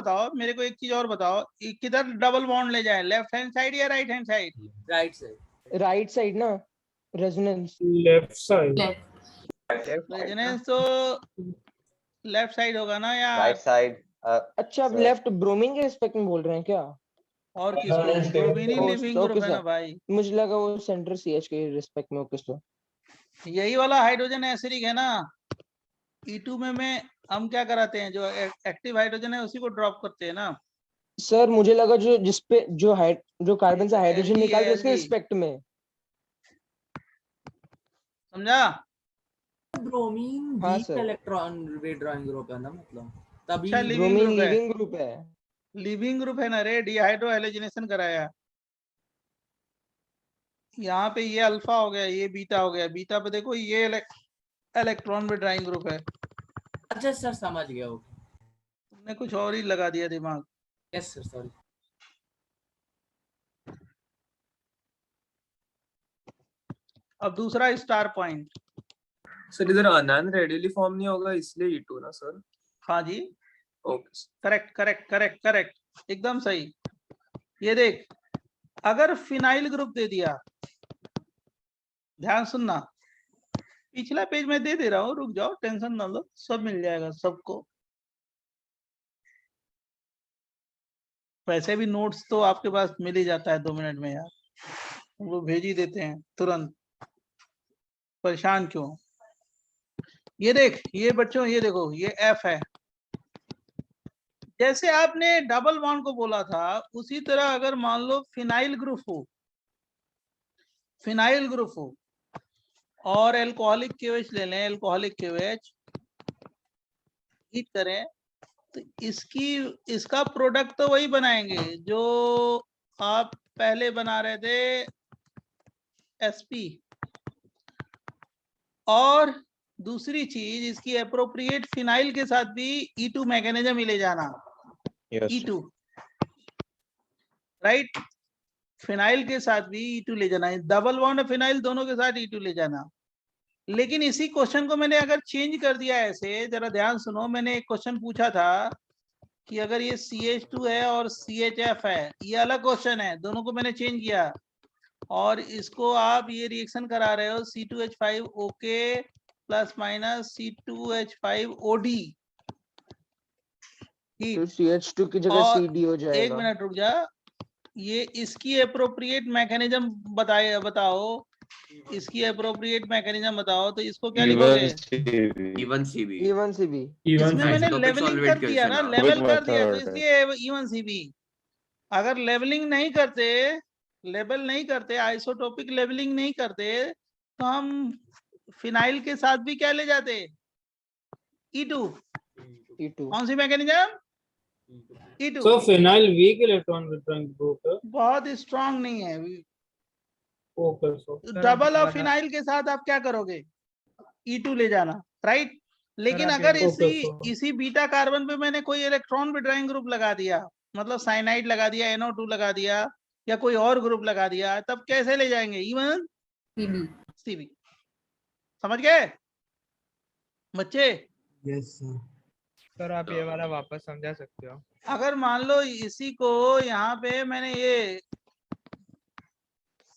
बताओ, किधर डबल बॉन्ड ले जाए, लेफ्ट हैंड साइड या right hand side, right side ना, रेजोनेंस लेफ्ट साइड। रेजोनेंस तो लेफ्ट साइड होगा ना यार, राइट साइड। अच्छा आप लेफ्ट ब्रोमीन के रिस्पेक्ट में बोल रहे हैं क्या? और किसको, ब्रोमीन ही लिविंग ग्रुप है ना भाई, मुझे लगा वो सेंटर CH के रिस्पेक्ट में। ओके सर, यही वाला हाइड्रोजन एसिडिक है ना, E2 में हम क्या कराते हैं, जो एक्टिव हाइड्रोजन है उसी को ड्रॉप करते हैं ना। सर मुझे लगा जो जिसपे जो कार्बन से हाइड्रोजन निकालते हैं उसके रिस्पेक्ट में, समझा, ब्रोमीन हाँ weak sir. Electron withdrawing group है ना, मतलब तभी अच्छा लिविंग ब्रोमीन ग्रुप है, लिविंग ग्रुप है। लिविंग ग्रुप है ना रे, डिहाइड्रो हैलोजिनेशन कराया, यहाँ पे ये अल्फा हो गया, ये बीटा हो गया, बीटा पे देखो ये इलेक्ट्रॉन विड्रॉइंग ग्रुप है, अच्छा सर समझ गया। ओके तुमने कुछ और ही लगा दिया दिमाग। Yes sir sorry. अब दूसरा स्टार पॉइंट, सर इधर अनन रेडियली फॉर्म नहीं होगा इसलिए E2 ना सर। हाँ जी ओके करेक्ट एकदम सही। ये देख, अगर फिनाइल ग्रुप दे दिया, ध्यान सुनना, पिछला पेज में दे रहा हूँ, रुक जाओ, टेंशन ना लो, सब मिल जाएगा सबको, वैसे भी नोट्स तो आपके पास मिल ही जाता है 2 मिनट में यार, वो भेज ही देते हैं तुरंत, परेशान क्यों। ये देख, ये बच्चों ये देखो, ये F है, जैसे आपने डबल बॉन्ड को बोला था उसी तरह अगर मान लो फिनाइल ग्रुप हो और एल्कोहलिक KOH ले लें, एल्कोहलिक KOH हीट करें तो इसका प्रोडक्ट तो वही बनाएंगे जो आप पहले बना रहे थे, sp। और दूसरी चीज, इसकी अप्रोप्रिएट फिनाइल के साथ भी E2 मैकेनिज्म ही ले जाना। E2 राइट, फिनाइल के साथ भी E2 ले जाना है, डबल बॉन्ड और फिनाइल दोनों के साथ E2 ले जाना। लेकिन इसी क्वेश्चन को मैंने अगर चेंज कर दिया ऐसे, जरा ध्यान सुनो, मैंने एक क्वेश्चन पूछा था कि अगर ये CH2 है और CHF है, ये अलग क्वेश्चन है, दोनों को मैंने चेंज किया और इसको आप ये रिएक्शन करा रहे हो C2H5OK प्लस माइनस C2H5OD। तो CH2 की जगह और CD हो जाएगा। एक मिनट रुक जा, ये इसकी अप्रोप्रिएट मैकेनिज्म बताओ, इसकी अप्रोप्रिएट मैकेनिज्म बताओ। तो इसको क्या लिखोगे? E1CB। इसमें मैंने लेवलिंग कर दिया ना, लेवल कर दिया, तो इसलिए E1CB। अगर लेवलिंग नहीं करते, आइसोटोपिक लेवलिंग नहीं करते, तो हम फिनाइल के साथ भी क्या ले जाते? E2। कौन सी mechanism? E2। So phenyl weak electron withdrawing group है। बहुत स्ट्रांग नहीं है। Okay, so डबल और फिनाइल के साथ आप क्या करोगे? E2 ले जाना, राइट। लेकिन अगर इसी बीटा कार्बन पे मैंने कोई इलेक्ट्रॉन विड्रॉइंग ग्रुप लगा दिया, मतलब साइनाइड लगा दिया, NO2 लगा दिया, या कोई और ग्रुप लगा दिया, तब कैसे ले जाएंगे? E1CB। समझ गए बच्चे? यस सर, आप ये वाला वापस समझा सकते हो? अगर मान लो इसी को यहाँ पे मैंने ये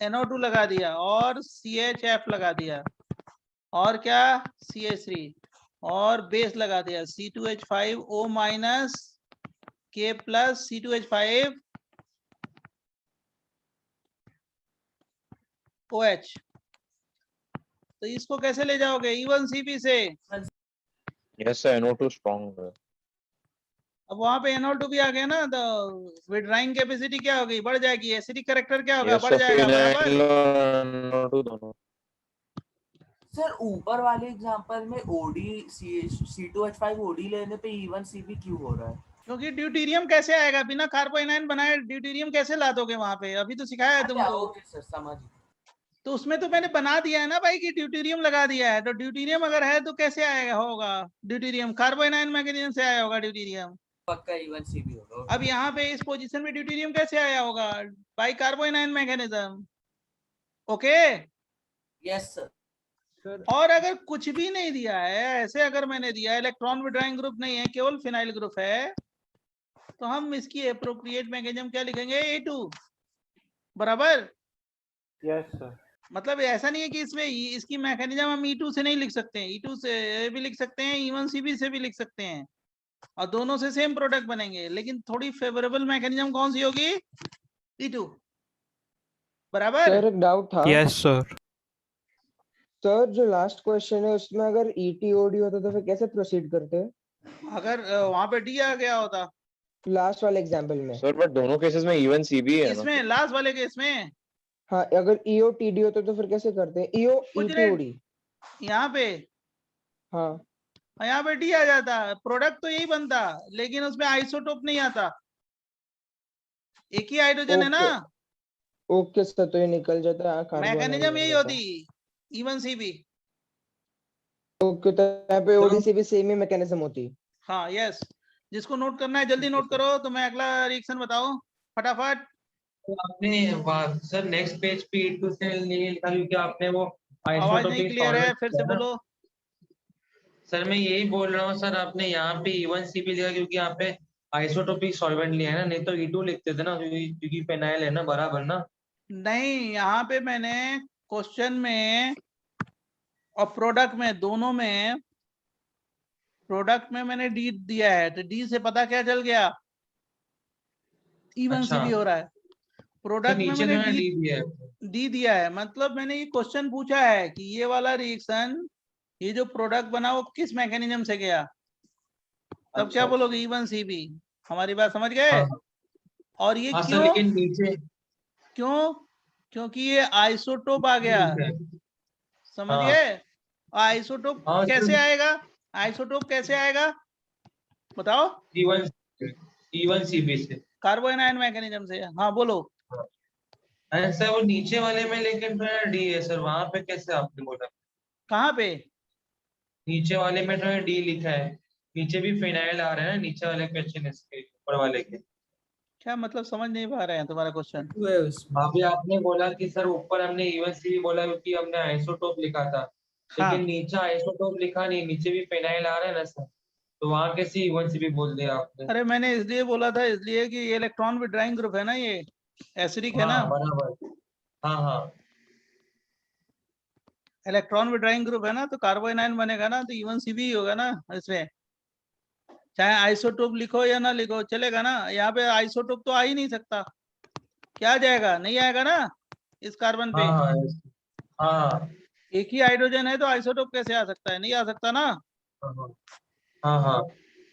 NO2 लगा दिया और CHF लगा दिया और क्या CH3 और बेस लगा दिया C2H5O minus K plus C2H5OH, तो इसको कैसे ले जाओगे? E1CB से। यस सर, NO2 स्ट्रांग है। अब वहां पे NO2 भी आ गया ना, तो विड्राइंग कैपेसिटी क्या होगी? बढ़ जाएगी। एसिडिक कैरेक्टर क्या होगा? बढ़ जाएगा, बराबर। NO2 दोनों। सर ऊपर वाले एग्जांपल में OD C2H5OD लेने पे E1CB क्यों हो रहा है? क्योंकि ड्यूटीरियम कैसे आएगा? बिना कार्बोनाइन बनाए ड्यूटीरियम कैसे ला दोगे वहां पे? अभी तो सिखाया है तुमको। ओके सर, समझ। तो उसमें तो मैंने बना दिया है ना भाई कि ड्यूटीरियम लगा दिया है, तो ड्यूटीरियम अगर है तो कैसे आएगा होगा ड्यूटीरियम? कार्बोनाइन मैकेनिज्म से आया होगा ड्यूटीरियम। पक्का E1CB होगा। अब यहाँ पे इस पोजीशन में ड्यूटीरियम कैसे आया होगा? By carbanion mechanism. Okay, yes sir. और अगर कुछ भी नहीं दिया है, ऐसे अगर मैंने दिया इलेक्ट्रॉन विड्रॉइंग ग्रुप नहीं है, केवल फिनाइल ग्रुप है, तो हम इसकी एप्रोप्रिएट मैकेनिज्म क्या लिखेंगे? A2, बराबर। Yes sir. मतलब ऐसा नहीं है कि इसमें इसकी मैकेनिज्म हम E2 से नहीं लिख सकते हैं, E2 से भी लिख सकते हैं, E1CB से भी लिख सकते हैं, और दोनों से सेम प्रोडक्ट बनेंगे। लेकिन थोड़ी फेवरेबल मैकेनिज्म कौन सी होगी? E2, बराबर। सर एक डाउट था। Yes sir. सर जो लास्ट क्वेश्चन है उसमें अगर ETOD होता तो फिर कैसे प्रोसीड करते? अगर वहां पे D आ गया होता लास्ट वाले एग्जांपल में। सर बट दोनों केसेस में E1CB है ना? इसमें लास्ट वाले केस में हाँ, अगर EOTD होता तो फिर कैसे करते हैं? ETOD यहाँ पे, हाँ यहाँ पे D आ जाता, प्रोडक्ट तो यही बनता, लेकिन उसमें आइसोटोप नहीं आता, एक ही हाइड्रोजन है ना। ओके सर, तो ये निकल जाता है। मैकेनिज्म यही होती E1CB। ओके, तो यहाँ पे ODCB सेम ही मैकेनिज्म होती। हाँ यस, जिसको नोट करना है जल्दी नोट करो, तो मैं अगला रिएक्शन बताऊं फटाफट। तो आपने सर नेक्स्ट पेज पे E2 से नहीं लिखा क्योंकि आपने वो आवाज नहीं क्लियर है, फिर से बोलो। सर मैं यही बोल रहा हूँ सर, आपने यहाँ पे E1CB लिखा क्योंकि यहाँ पे आइसोटोपिक सॉल्वेंट लिया है ना, नहीं तो E2 लिखते थे ना, क्योंकि फेनाइल है ना, बराबर ना। नहीं, यहाँ पे मैंने क्वेश्चन में और प्रोडक्ट में, दोनों में, प्रोडक्ट में मैंने D दिया है, तो D से पता क्या चल गया? E1CB हो रहा है। प्रोडक्ट में मैंने D दिया है, मतलब मैंने ये क्वेश्चन पूछा है कि ये वाला रिएक्शन, ये जो प्रोडक्ट बना वो किस मैकेनिज्म से गया, तब क्या बोलोगे? E1CB। हमारी बात समझ गए? और ये क्यों? लेकिन नीचे क्यों? क्योंकि ये आइसोटोप आ गया, समझ गए? आइसोटोप कैसे आएगा? आइसोटोप कैसे आएगा? बताओ। E1 CB से कार्बो एनायन मैकेनिज्म से। हाँ बोलो। अरे सर वो नीचे वाले में लेकिन तो डी है सर, वहां पे कैसे आपने बोला? कहाँ पे? नीचे वाले में तो डी लिखा है, नीचे भी फिनाइल आ रहा है ना नीचे वाले क्वेश्चन इसके ऊपर वाले के। क्या मतलब समझ नहीं पा रहे हैं तुम्हारा क्वेश्चन। अभी आपने बोला कि सर ऊपर हमने E1 CB बोला क्योंकि हमने आइसोटोप लिखा था, हाँ। लेकिन नीचे आइसोटोप लिखा नहीं, नीचे भी फिनाइल आ रहा है ना सर, तो वहां कैसे E1 CB बोल दिया आपने? अरे मैंने इसलिए बोला था, इसलिए कि ये इलेक्ट्रॉन विड्राइंग ग्रुप है ना, ये एसिडिक है ना। हाँ बराबर, हाँ हाँ इलेक्ट्रॉन विड्राइंग ग्रुप है ना, तो कार्बो एनायन बनेगा ना, तो E1 CB ही होगा ना इसमें। चाहे आइसोटोप लिखो या ना लिखो चलेगा ना। यहाँ पे आइसोटोप तो आ ही नहीं सकता। क्या जाएगा? नहीं आएगा ना इस कार्बन पे। हाँ हाँ एक ही हाइड्रोजन है तो आइसोटोप कैसे आ सकता है? नहीं आ सकता ना। हाँ हाँ।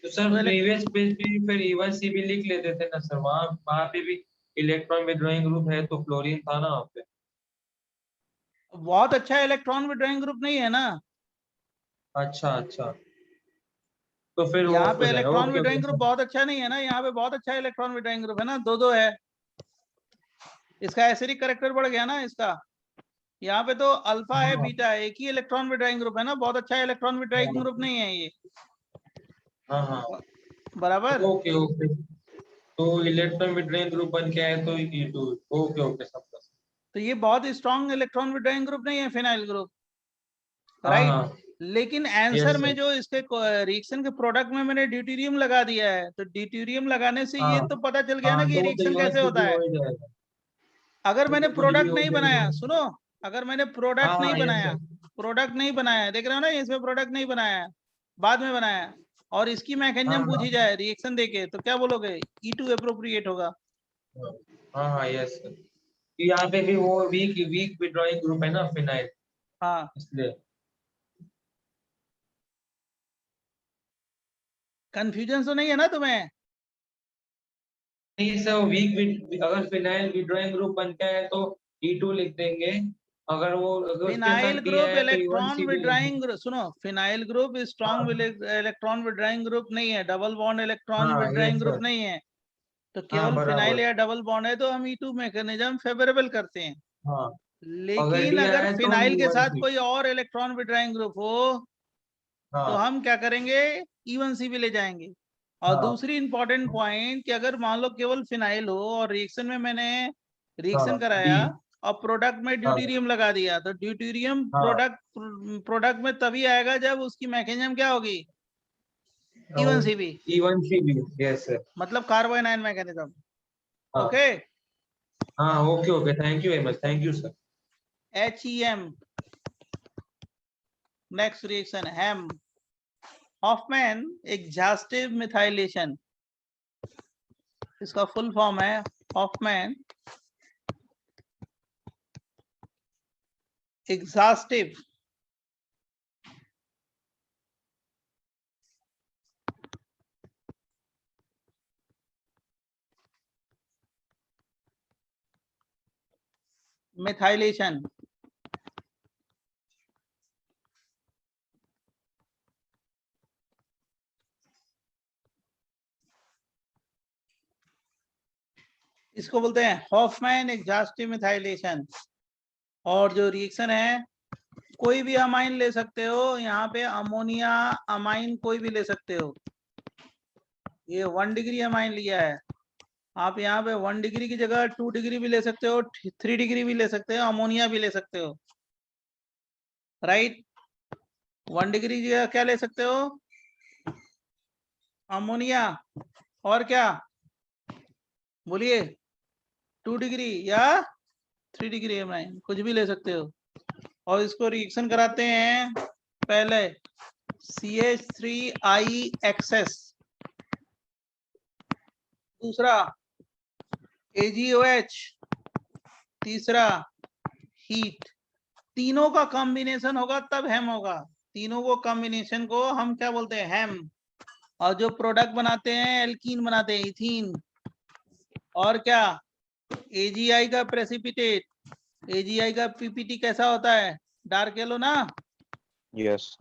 तो सर तो प्रीवियस पेज पे फिर E1 CB लिख लेते थे ना सर, वहाँ वहाँ पे भी इलेक्ट्रॉन विड्रॉइंग ग्रुप है तो फ्लोरीन था ना वहाँ पे। बहुत अच्छा इलेक्ट्रॉन विड्रॉइंग ग्रुप नहीं है ना। अच्छा अच्छा, तो फिर वो यहाँ हो पे जाएगा। Electron okay withdrawing okay group sir. बहुत अच्छा नहीं है ना। यहाँ पे बहुत अच्छा इलेक्ट्रॉन विड्रॉइंग ग्रुप है ना, दो है। इसका एसिडिक कैरेक्टर बढ़ गया ना इसका। यहाँ पे तो अल्फा है, बीटा है, एक ही इलेक्ट्रॉन विड्रॉइंग ग्रुप है ना। बहुत अच्छा इलेक्ट्रॉन विड्रॉइंग ग्रुप नहीं है ये। हाँ हाँ बराबर। ओके ओके, तो इलेक्ट्रॉन विड्रॉइंग ग्रुप बन के आए तो E2। ओके ओके सब। तो ये बहुत स्ट्रॉन्ग इलेक्ट्रॉन विड्रॉइंग ग्रुप नहीं है फिनाइल ग्रुप, हाँ राइट। हाँ लेकिन यस आंसर में सर। जो इसके रिएक्शन के प्रोडक्ट में मैंने ड्यूटेरियम लगा दिया है, तो ड्यूटेरियम लगाने से ये हाँ तो पता चल गया ना हाँ, कि तो वो तो रिएक्शन E1 कैसे होता CB है। हो ही जाएगा, अगर वो मैंने तो कुछ भी प्रोडक्ट हो नहीं बनाया, जाएगा। सुनो, अगर मैंने हाँ प्रोडक्ट नहीं हाँ यस बनाया, सर। प्रोडक्ट नहीं बनाया, देख रहे हो ना इसमें प्रोडक्ट नहीं बनाया है, बाद में बनाया, और इसकी हाँ मैकेनिज्म हाँ पूछी जाए रिएक्शन देके, तो क्या बोलोगे? E2 अप्रोप्रिएट होगा। हाँ हाँ यस सर, यहाँ पे भी वो वीक वीक विड्रॉइंग ग्रुप है ना फिनाइल, हाँ। इसलिए। कंफ्यूजन तो नहीं है ना तुम्हें? नहीं सर, अगर फिनाइल विड्रॉइंग ग्रुप बनता है तो E2 लिख देंगे, अगर वो अगर उसके फिनाइल साथ P ग्रुप आया तो E1 इलेक्ट्रॉन CB लिख विड्राइंग देंगे। ग्रुप, सुनो, फिनाइल ग्रुप स्ट्रॉन्ग हाँ इलेक्ट्रॉन विड्राइंग ग्रुप नहीं है, डबल बॉन्ड इलेक्ट्रॉन हाँ विड्राइंग यस ग्रुप सर। नहीं है। तो हाँ केवल फिनाइल बराबर। या डबल बॉन्ड है तो हम E2 मैकेनिज्म फेवरेबल करते हैं। हाँ अगर लेकिन D अगर आया तो हम फिनाइल के E1 साथ CB। कोई और इलेक्ट्रॉन विड्राइंग ग्रुप हो तो हाँ हम क्या करेंगे? E1 CB ले जाएंगे। और हाँ दूसरी इंपॉर्टेंट पॉइंट कि अगर मान लो केवल फिनाइल हो और रिएक्शन में मैंने रिएक्शन हाँ कराया D। और प्रोडक्ट में हाँ ड्यूटेरियम लगा दिया, तो ड्यूटेरियम हाँ प्रोडक्ट में तभी आएगा जब उसकी मैकेनिज्म क्या होगी? E1 CB, E1 CB yes sir. मतलब कार्बो एनायन मैकेनिज्म। हाँ ओके। हाँ okay okay, thank you very much, thank you sir. HEM, next reaction HEM, Hofmann exhaustive methylation. इसका फुल फॉर्म है हॉफमैन एग्जॉस्टिव मिथाइलेशन। इसको बोलते हैं Hoffmann exhaustive methylation. और जो रिएक्शन है, कोई भी अमाइन ले सकते हो, यहाँ पे अमोनिया अमाइन कोई भी ले सकते हो। ये 1 डिग्री अमाइन लिया है, आप यहाँ पे 1 डिग्री की जगह 2 डिग्री भी ले सकते हो, 3 डिग्री भी ले सकते हो, अमोनिया भी ले सकते हो, राइट। 1 डिग्री की जगह क्या ले सकते हो? अमोनिया, और क्या बोलिए? 2 डिग्री या 3 डिग्री अमाइन, कुछ भी ले सकते हो। और इसको रिएक्शन कराते हैं पहले CH3IXS, दूसरा AgOH, तीसरा हीट। तीनों का कॉम्बिनेशन होगा तब हेम होगा। तीनों को कॉम्बिनेशन को हम क्या बोलते हैं? हेम। और जो प्रोडक्ट बनाते हैं एल्कीन बनाते हैं, इथीन। और क्या? AgI का प्रेसिपिटेट, AgI का PPT कैसा होता है? डार्क येलो ना। यस।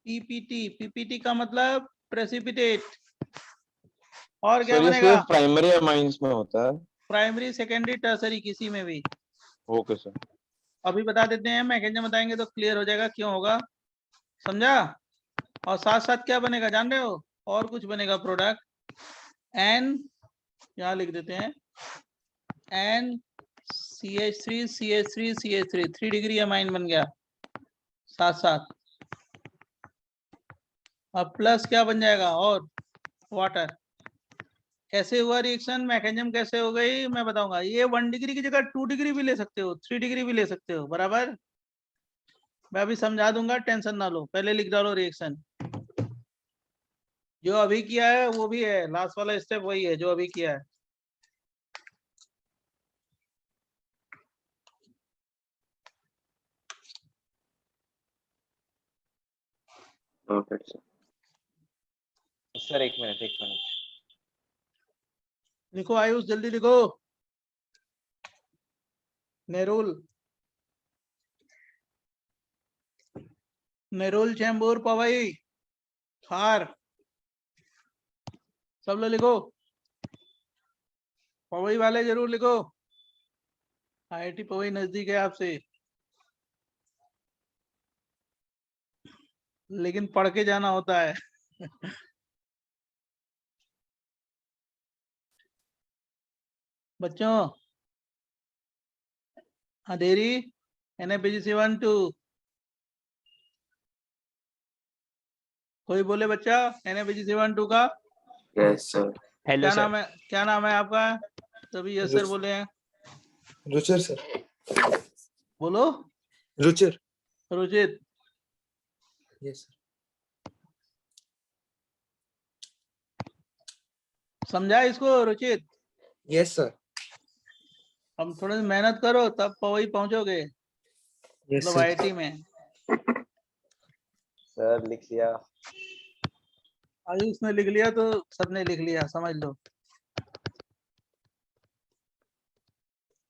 पीपीटी, पीपीटी का मतलब प्रेसिपिटेट। और क्या सर ये बनेगा? सिर्फ प्राइमरी अमाइंस में होता है? प्राइमरी, सेकेंडरी, टर्सरी, किसी में भी। Okay sir. अभी बता देते हैं, मैकेनिज्म बताएंगे तो क्लियर हो जाएगा क्यों होगा, समझा? और साथ साथ क्या बनेगा जान रहे हो? और कुछ बनेगा प्रोडक्ट, एन, यहाँ लिख देते हैं, N CH3 CH3 CH3, 3 degree amine बन गया साथ साथ। अब प्लस क्या बन जाएगा? और वाटर। कैसे हुआ रिएक्शन, मैकेनिज्म कैसे हो गई मैं बताऊंगा। ये 1 डिग्री की जगह 2 डिग्री भी ले सकते हो, 3 डिग्री भी ले सकते हो, बराबर। मैं अभी समझा दूंगा, टेंशन ना लो, पहले लिख डालो रिएक्शन। जो अभी किया है वो भी है, लास्ट वाला स्टेप वही है जो अभी किया है। सर एक मिनट लिखो आयुष, जल्दी लिखो। नेरुल, नेरुल, चैम्बूर, पवई, खार, सब लोग लिखो। पवई वाले जरूर लिखो, IIT पवई नजदीक है आपसे, लेकिन पढ़ के जाना होता है। बच्चों, अंधेरी, NaPgC12, कोई बोले बच्चा NaPgC12 का? Yes sir. हेलो क्या सर। नाम है, क्या नाम है आपका? तभी यस सर बोले हैं। रुचिर सर। बोलो। रुचिर। रुचित। Yes sir. समझा इसको रुचित? Yes sir. अब थोड़ी मेहनत करो तब पवई पहुंचोगे, यस मतलब सर। IIT में। सर लिख लिया। आयुष ने लिख लिया तो सबने लिख लिया, समझ लो।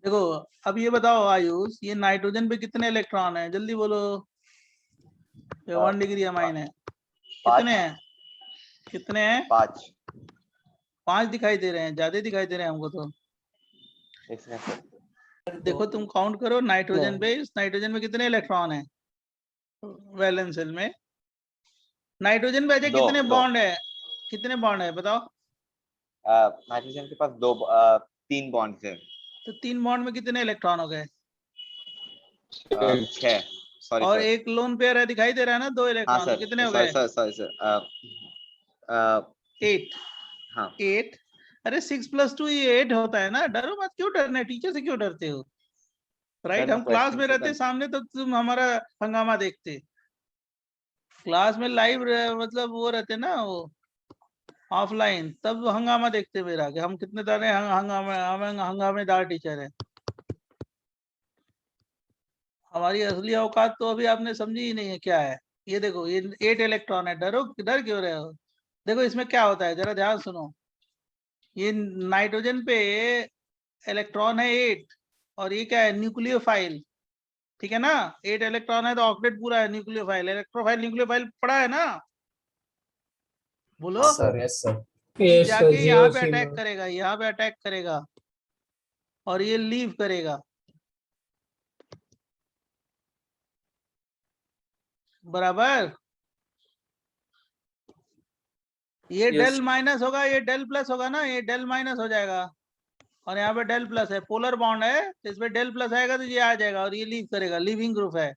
देखो अब ये बताओ आयुष, ये नाइट्रोजन पे कितने इलेक्ट्रॉन है, जल्दी बोलो। ये 1 डिग्री अमाइन है, कितने हैं? कितने हैं? 5। 5 दिखाई दे रहे हैं, ज्यादा दिखाई दे रहे हैं हमको तो। देखो तुम काउंट करो नाइट्रोजन पे, इस नाइट्रोजन में कितने इलेक्ट्रॉन है वैलेंस शेल में? नाइट्रोजन पे दो, कितने दो। बॉन्ड है, कितने बॉन्ड है बताओ? नाइट्रोजन के पास 3 बॉन्ड्स है। तो 3 बॉन्ड में कितने इलेक्ट्रॉन हो गए? 6। सॉरी और सर। एक लोन पेयर है, दिखाई दे रहा है ना, 2 हाँ इलेक्ट्रॉन, तो सर, कितने हो सॉरी गए? Sir, sorry sir. 8। हाँ 8। अरे 6 + 2 ये 8 होता है ना, डरो मत, क्यों डरना है, टीचर से क्यों डरते हो? राइट, मैं हम क्लास क्वेश्चन में से रहते सामने तो तुम हमारा हंगामा देखते, क्लास में लाइव मतलब वो रहते ना, वो ऑफलाइन, तब हंगामा देखते मेरा कि हम कितने दाने हंगामेदार टीचर है। हमारी असली औकात तो अभी आपने समझी ही नहीं है क्या है। ये देखो, ये 8 इलेक्ट्रॉन है, डर क्यों रहे हो? देखो इसमें क्या होता है, जरा ध्यान सुनो। ये नाइट्रोजन पे इलेक्ट्रॉन है 8, और ये क्या है, न्यूक्लियोफाइल, ठीक है ना? 8 इलेक्ट्रॉन है तो ऑक्टेट पूरा है, न्यूक्लियोफाइल, इलेक्ट्रोफाइल, न्यूक्लियोफाइल पढ़ा है ना? बोलो। Sir yes sir. ये जाके यहाँ पे अटैक करेगा, यहाँ पे अटैक करेगा, और ये लीव करेगा, बराबर। ये डेल माइनस होगा, ये डेल प्लस होगा ना, ये डेल माइनस हो जाएगा, और यहाँ पे डेल प्लस है, पोलर बॉन्ड है, तो इसमें डेल प्लस आएगा तो ये आ जाएगा, और ये लीव करेगा, लीविंग ग्रुप है।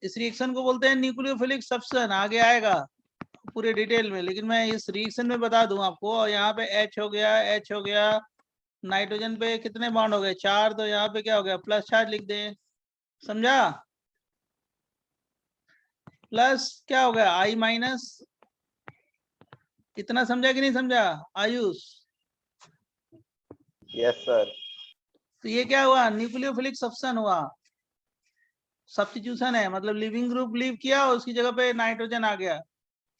इस रिएक्शन को बोलते हैं न्यूक्लियोफिलिक सब्स्टेंस, आगे आएगा पूरे डिटेल में, लेकिन मैं इस रिएक्शन में बता दूं आपको। और यहाँ पे H हो गया, H हो गया, नाइट्रोजन पे कितने बॉन्ड हो गए, 4, तो यहाँ पे क्या हो गया, प्लस चार्ज लिख दें, समझा? प्लस क्या हो गया, I-, इतना समझा कि नहीं समझा आयुष? Yes sir. तो ये क्या हुआ, न्यूक्लियोफिलिक सब्स्टेंस हुआ, सब्स्टिट्यूशन है, मतलब लिविंग ग्रुप लीव किया और उसकी जगह पे नाइट्रोजन आ गया,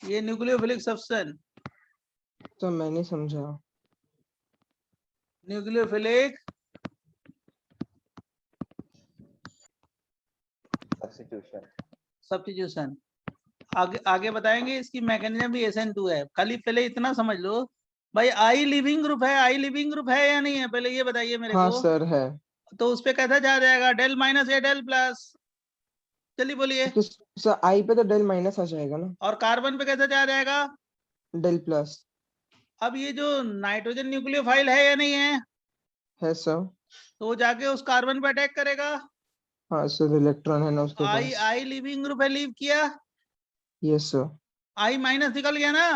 ये न्यूक्लियोफिलिक सब्स्टेंस। तो मैंने समझा। Nucleophilic substitution. सब्स्टिट्यूशन। आगे बताएंगे। इसकी मैकेनिज्म भी SN2 है। खाली पहले इतना समझ लो भाई, आई लिविंग ग्रुप है, आई लिविंग ग्रुप है या नहीं है, पहले ये बताइए मेरे हाँ को। सर है। तो उस पे कैसा जा जाएगा, डेल माइनस या डेल प्लस, चलिए बोलिए। किस सर, आई पे तो डेल माइनस आ जाएगा ना, और कार्बन पे कैसा जा जाएगा, डेल प्लस। अब ये जो नाइट्रोजन न्यूक्लियोफाइल है या नहीं है सर। तो वो जाके उस कार्बन पे अटैक करेगा। हाँ सर, इलेक्ट्रॉन है ना उसके आई पास। आई लिविंग ग्रुप है, लीव किया, यस सर। आई माइनस निकल गया ना,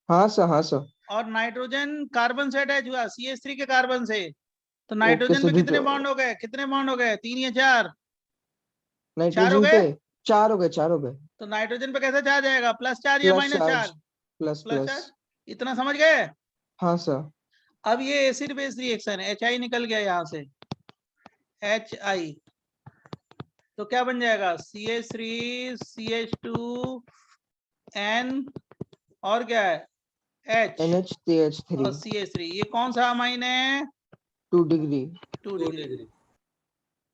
हाँ सर, हाँ सर। और नाइट्रोजन कार्बन से अटैच हुआ CH3 के कार्बन से, तो ओके नाइट्रोजन पे सर, कितने बॉन्ड हो गए, कितने बॉन्ड हो गए, 3 या 4, 4 हो नाइट्रोजन गए। पे 4 हो गए, 4 हो गए। तो नाइट्रोजन पे कैसा चार्ज आएगा, +4 या plus -4, charge, plus plus plus. Charge. इतना समझ गए। हाँ सर। अब ये एसिड बेस रिएक्शन है, HI निकल गया यहाँ से, HI, तो क्या बन जाएगा, CH3 CH2 N और क्या है H NH3H3। और CH3। ये कौन सा अमाइन है, 2 डिग्री। 2 डिग्री।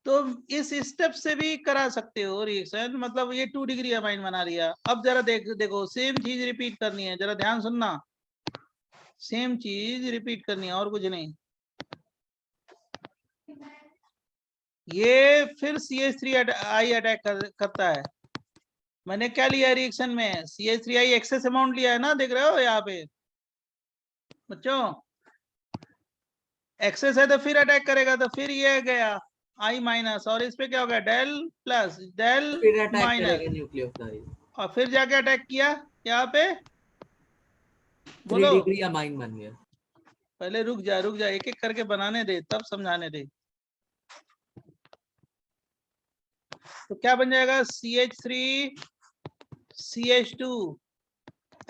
तो इस स्टेप से भी करा सकते हो रिएक्शन, मतलब ये 2 डिग्री अमाइन बना दिया। अब जरा देखो सेम चीज रिपीट करनी है, जरा ध्यान सुनना, सेम चीज रिपीट करनी है और कुछ नहीं। ये फिर CH3I अटैक करता है। मैंने क्या लिया रिएक्शन में, CH3I एक्सेस अमाउंट लिया है ना, देख रहे हो यहाँ पे बच्चों, एक्सेस है तो फिर अटैक करेगा, तो फिर ये गया I माइनस, और इस पे क्या हो गया, डेल प्लस डेल फिर अटैक माइनस, करेगा न्यूक्लियोफाइल, और फिर जाके अटैक किया यहाँ पे, 3 बोलो। डिग्री अमाइन बन गया। पहले रुक जा, एक एक करके बनाने दे, तब समझाने दे। तो क्या बन जाएगा, CH3 CH2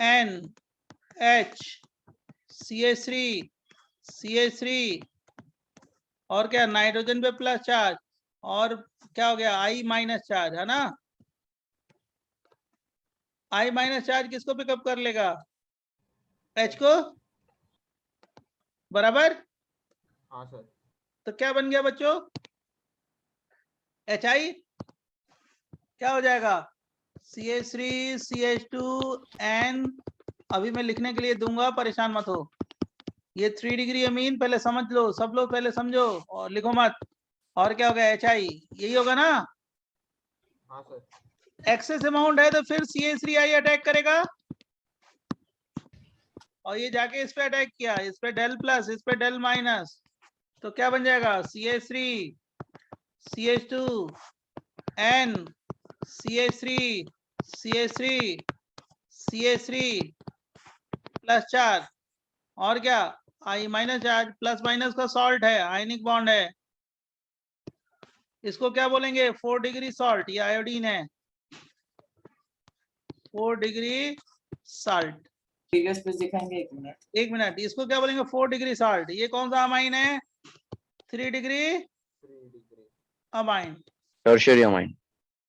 N H CH3 CH3 और क्या, नाइट्रोजन पे प्लस चार्ज, और क्या हो गया, I माइनस चार्ज, है ना। I माइनस चार्ज किसको पिकअप कर लेगा, H को, बराबर। हाँ सर। तो क्या बन गया बच्चों, HI क्या हो जाएगा, CH3 CH2 N, अभी मैं लिखने के लिए दूंगा, परेशान मत हो। ये 3 डिग्री अमीन पहले समझ लो, सब लोग पहले समझो और लिखो मत। और क्या हो गया, HI, यही होगा ना। हाँ सर। एक्सेस अमाउंट है तो फिर CH3I अटैक करेगा, और ये जाके इस पे अटैक किया, इस पे डेल प्लस, इस पे डेल माइनस, तो क्या बन जाएगा, CH3 CH2 N CH3 CH3 CH3 plus charge, और क्या, I minus charge, plus minus का सॉल्ट है, आयनिक बॉन्ड है, इसको क्या बोलेंगे, 4 डिग्री सॉल्ट, ये आयोडीन है, 4 डिग्री साल्ट। प्रीवियस पेज दिखाएंगे, एक मिनट। इसको क्या बोलेंगे, 4 डिग्री साल्ट। ये कौन सा अमाइन है, 3 डिग्री अमाइन। Tertiary amine.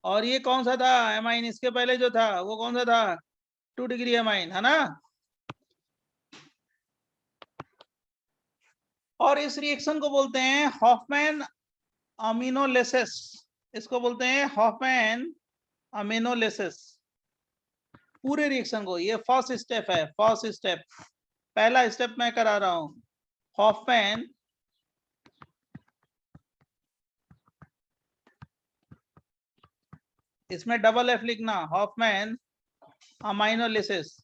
और ये कौन सा था अमाइन, इसके पहले जो था वो कौन सा था, 2 डिग्री अमाइन, है ना। और इस रिएक्शन को बोलते हैं हॉफमैन अमीनोलिसिस, इसको बोलते हैं हॉफमैन अमीनोलिसिस। पूरे रिएक्शन को, ये फर्स्ट स्टेप है, फर्स्ट स्टेप, पहला स्टेप मैं करा रहा हूं, हॉफमैन इसमें डबल F लिखना, हॉफमैन अमाइनोलिसिस।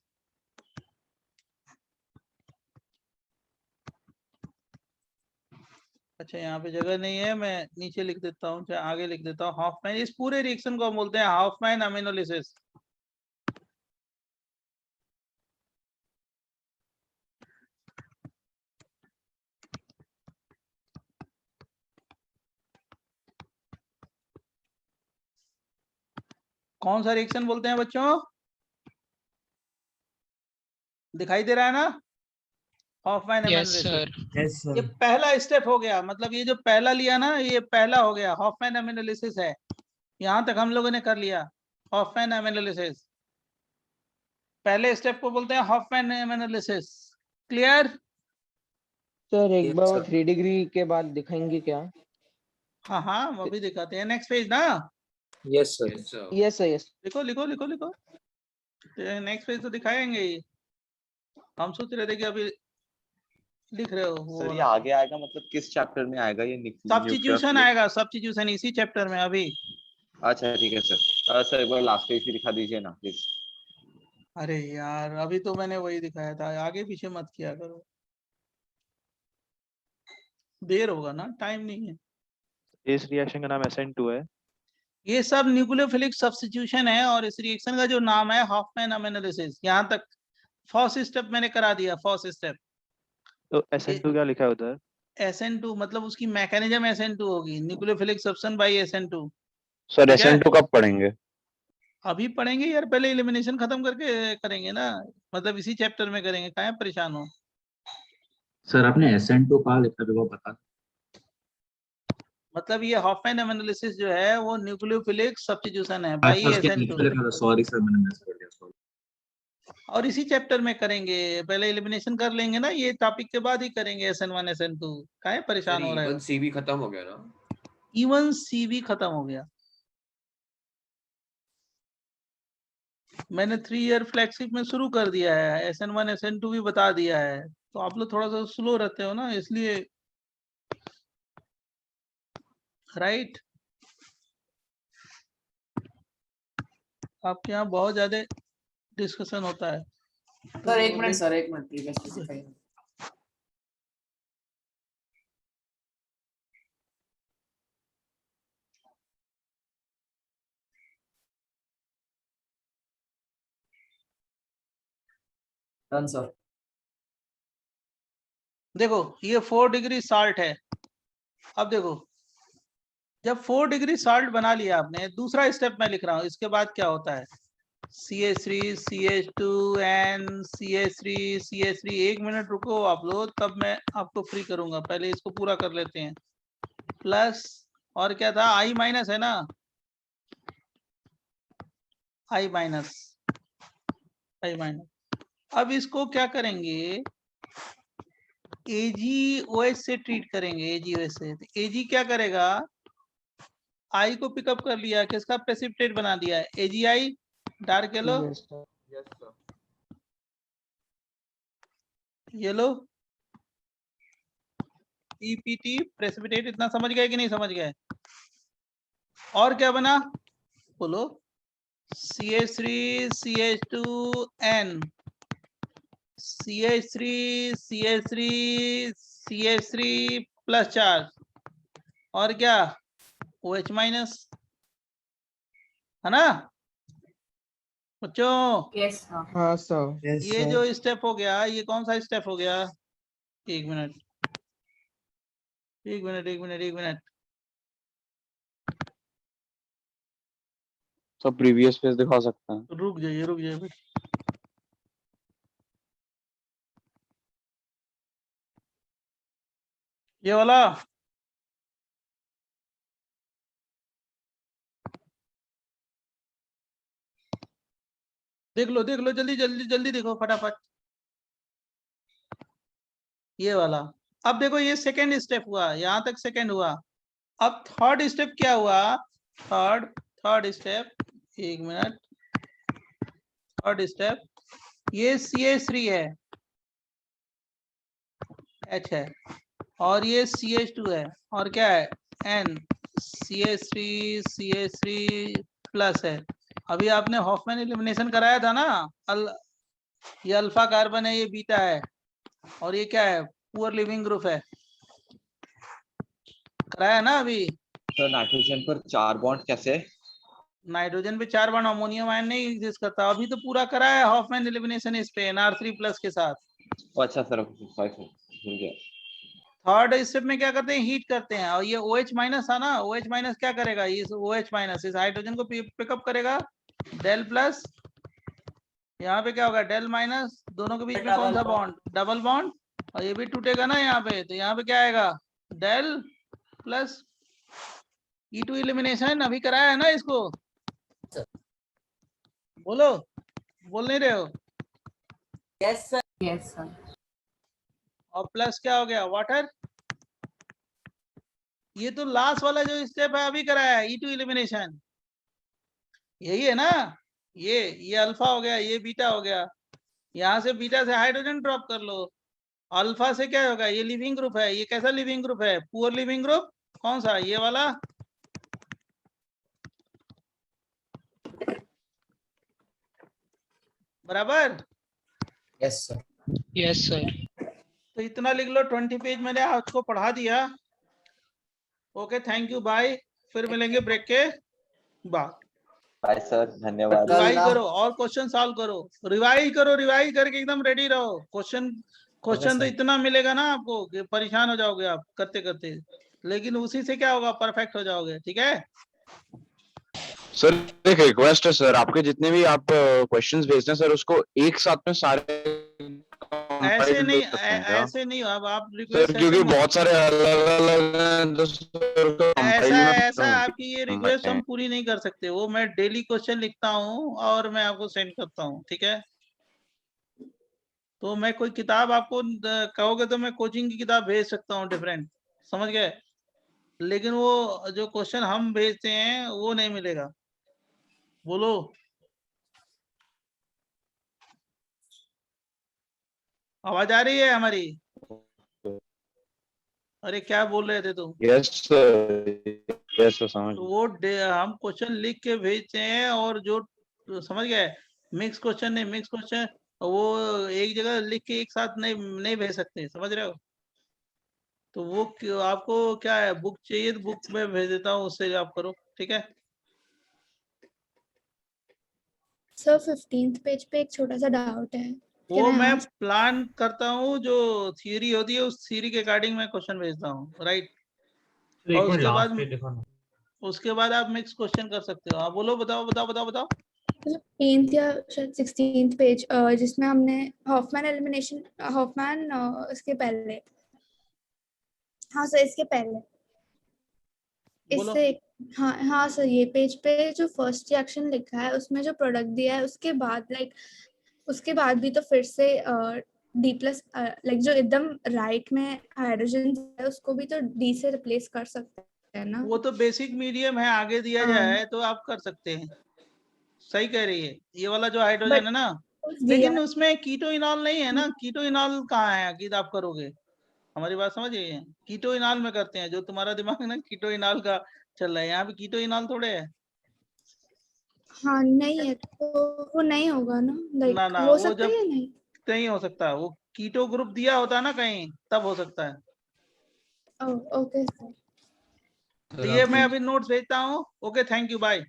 अच्छा यहाँ पे जगह नहीं है, मैं नीचे लिख देता हूँ, चाहे आगे लिख देता हूँ, हॉफमैन, इस पूरे रिएक्शन को हम बोलते हैं हॉफमैन अमीनोलिसिस। कौन सा रिएक्शन बोलते हैं बच्चों, दिखाई दे रहा है ना, हॉफमैन अमीनोलिसिस। ये पहला स्टेप हो गया, मतलब ये जो पहला लिया ना, ये पहला हो गया, हॉफमैन अमीनोलिसिस है। यहाँ तक हम लोगों ने कर लिया, हॉफमैन अमीनोलिसिस, पहले स्टेप को बोलते हैं हॉफमैन अमीनोलिसिस। क्लियर। सर एक बार 3 डिग्री के बाद दिखाएंगे क्या। हाँ हाँ, वो भी दिखाते हैं, नेक्स्ट पेज ना। Yes sir. Yes sir, yes. लिखो लिखो लिखो लिखो। नेक्स्ट पेज तो दिखाएंगे ही। हम सोच रहे थे कि अभी लिख रहे हो वो सर ये वाला। आगे आएगा मतलब किस चैप्टर में आएगा ये सब्स्टिट्यूशन आएगा, सब्स्टिट्यूशन इसी चैप्टर में अभी। अच्छा ठीक है सर। सर एक बार लास्ट पेज भी दिखा दीजिए ना प्लीज। अरे यार अभी तो मैंने वही दिखाया था, आगे पीछे मत किया करो, देर होगा ना, टाइम नहीं है। इस रिएक्शन का नाम SN2 है। ये सब न्यूक्लियोफिलिक सब्स्टिट्यूशन है और इस रिएक्शन का जो नाम है हॉफमैन एनालिसिस। यहाँ तक फर्स्ट स्टेप मैंने करा दिया, फर्स्ट स्टेप। तो SN2 क्या लिखा है उधर? SN2 मतलब उसकी मैकेनिज्म SN2 होगी, न्यूक्लियोफिलिक सब्स्टेंस बाय SN2। सर ठीक है? SN2 कब पढ़ेंगे? अभी पढ़ेंगे यार, पहले एलिमिनेशन खत्म करके करेंगे ना, मतलब इसी चैप्टर में करेंगे, काहे परेशान हो। सर आपने SN2 कहाँ लिखा है वो बता। मतलब ये हॉफमैन एनालिसिस जो है वो न्यूक्लियोफिलिक सब्स्टिट्यूशन है बाय SN2, सॉरी सर मैंने मिस कर दिया, सॉरी। और इसी चैप्टर में करेंगे। पहले एलिमिनेशन कर लेंगे ना, ये टॉपिक के बाद ही करेंगे SN1 SN2, काहे परेशान हो रहे हो। सीबी खत्म हो गया ना? इवन CV खत्म हो गया। मैंने 3 ईयर फ्लैगशिप में शुरू कर दिया है, SN1 SN2 भी बता दिया है, तो आप लोग थोड़ा सा स्लो रहते हो ना, इसलिए। राइट, आपके यहाँ बहुत ज्यादा डिस्कशन होता है। सर एक minute please specify. Done sir. देखो ये 4 डिग्री साल्ट है। अब देखो जब 4 डिग्री साल्ट बना लिया आपने, दूसरा स्टेप मैं लिख रहा हूँ, इसके बाद क्या होता है, CH3 CH2 and CH3 CH3। 1 minute रुको आप लोग, तब मैं आपको फ्री करूंगा, पहले इसको पूरा कर लेते हैं। प्लस और क्या था, I माइनस है ना, I माइनस। अब इसको क्या करेंगे, AgOH से ट्रीट करेंगे, AgOH से। तो Ag क्या करेगा, I को पिकअप कर लिया, किसका प्रेसिपिटेट बना दिया है, AgI dark yellow. Yellow EPT precipitate. इतना समझ गए कि नहीं समझ गए? और क्या बना बोलो, CH3 CH2N CH3 CH3 CH3 plus charge, और क्या OH माइनस, है ना बच्चों? यस हाँ सर। ये जो स्टेप हो गया, ये कौन सा स्टेप हो गया, एक मिनट। सब प्रीवियस पेज दिखा सकते हैं? रुक जाइए। ये वाला देख लो जल्दी देखो फटाफट, ये वाला। अब देखो ये सेकंड स्टेप हुआ, यहाँ तक सेकंड हुआ। अब थर्ड स्टेप क्या हुआ, थर्ड स्टेप, एक मिनट। थर्ड स्टेप, ये CH3 है, H है, और ये CH2 है, और क्या है N, CH3 प्लस है। अभी आपने हॉफमैन एलिमिनेशन कराया था ना, ये अल्फा कार्बन है, ये बीटा है, और ये क्या है, पुअर लिविंग ग्रुप है, कराया ना अभी। सर नाइट्रोजन पर 4 बॉन्ड कैसे? नाइट्रोजन पे 4 बॉन्ड अमोनियम आयन नहीं एग्जिस्ट करता, अभी तो पूरा कराया है हॉफमैन एलिमिनेशन इस पे NR3 प्लस के साथ। अच्छा सर, सॉरी सर, भूल गया। थर्ड स्टेप में क्या करते हैं, हीट करते हैं, और ये OH माइनस था ना, OH माइनस क्या करेगा, इस OH माइनस इस हाइड्रोजन को पिकअप करेगा, डेल प्लस, यहाँ पे क्या होगा, डेल माइनस, दोनों के बीच में कौन सा बॉन्ड, डबल बॉन्ड, और ये भी टूटेगा ना यहाँ पे, तो यहाँ पे क्या आएगा, डेल प्लस। E2 एलिमिनेशन अभी कराया है ना इसको, बोलो, बोल नहीं रहे हो? Yes sir. और प्लस क्या हो गया, वाटर। ये तो लास्ट वाला जो स्टेप है अभी कराया है, E2 एलिमिनेशन, यही है ना। ये अल्फा हो गया, ये बीटा हो गया। यहाँ से बीटा से हाइड्रोजन ड्रॉप कर लो। अल्फा से क्या होगा, ये लिविंग ग्रुप है। ये कैसा लिविंग ग्रुप है, पुअर लिविंग ग्रुप। कौन सा, ये वाला। बराबर। Yes sir. Yes sir. तो इतना लिख लो, 20 पेज मैंने आपको पढ़ा दिया। Okay, thank you, bye. फिर मिलेंगे ब्रेक के बाद। बाय सर, धन्यवाद। रिवाइज करो और क्वेश्चन सॉल्व करो। रिवाइज करो, रिवाइज करके एकदम रेडी रहो। क्वेश्चन तो इतना मिलेगा ना आपको कि परेशान हो जाओगे आप करते करते, लेकिन उसी से क्या होगा, परफेक्ट हो जाओगे। ठीक है सर, एक रिक्वेस्ट है सर, आपके जितने भी आप क्वेश्चंस भेजते हैं सर, उसको एक साथ में सारे ऐसे नहीं, ऐसे नहीं। अब आप सर, रिक्वेस्ट क्योंकि बहुत सारे अलग अलग हैं, तो सर ऐसा आपकी ये रिक्वेस्ट हम पूरी नहीं कर सकते। वो मैं डेली क्वेश्चन लिखता हूँ और मैं आपको सेंड करता हूँ। ठीक है, तो मैं कोई किताब आपको कहोगे तो मैं कोचिंग की किताब भेज सकता हूँ डिफरेंट, समझ गए, लेकिन वो जो क्वेश्चन हम भेजते हैं वो नहीं मिलेगा। बोलो, आवाज आ रही है हमारी? अरे क्या बोल रहे थे तुम? यस सर, समझ। तो वो हम क्वेश्चन लिख के भेजते हैं, और जो समझ गए, मिक्स क्वेश्चन नहीं, मिक्स क्वेश्चन वो एक जगह लिख के एक साथ नहीं भेज सकते, समझ रहे हो? तो वो आपको क्या है, बुक चाहिए तो बुक में भेज देता हूँ, उससे आप करो। ठीक है सर 15th पेज पे एक छोटा सा डाउट है। वो मैं प्लान करता हूँ, जो थियरी होती है उस थियरी के अकॉर्डिंग मैं क्वेश्चन भेजता हूँ, राइट। और उसके बाद आप मिक्स क्वेश्चन कर सकते हो। आप बोलो, बताओ बताओ बताओ बताओ। 15th या शायद 16th पेज जिसमें हमने हॉफमैन एलिमिनेशन, हॉफमैन इसके पहले, हाँ सर इसके पहले, इससे हाँ सर, ये पेज पे जो फर्स्ट रिएक्शन लिखा है उसमें जो प्रोडक्ट दिया है उसके बाद उसके बाद भी तो फिर से डी प्लस जो एकदम राइट में हाइड्रोजन है उसको भी तो डी से रिप्लेस कर सकते हैं ना। वो तो बेसिक मीडियम है, आगे दिया जाए तो आप कर सकते हैं। सही कह रही है, ये वाला जो हाइड्रोजन है ना, लेकिन उसमें कीटोइनॉल नहीं है ना। कीटोइनॉल कहाँ है कि आप करोगे? हमारी बात समझिए, कीटोइनॉल में करते हैं। जो तुम्हारा दिमाग ना कीटोइनॉल का चल रहा है, यहाँ पे कीटोइनॉल थोड़े है। हाँ नहीं है तो वो नहीं होगा ना, ना हो वो सकता जब है नहीं, नहीं हो सकता, वो कीटो ग्रुप दिया होता है ना कहीं, तब हो सकता है। Okay sir. तो ये मैं अभी नोट्स भेजता हूँ। Okay, thank you, bye.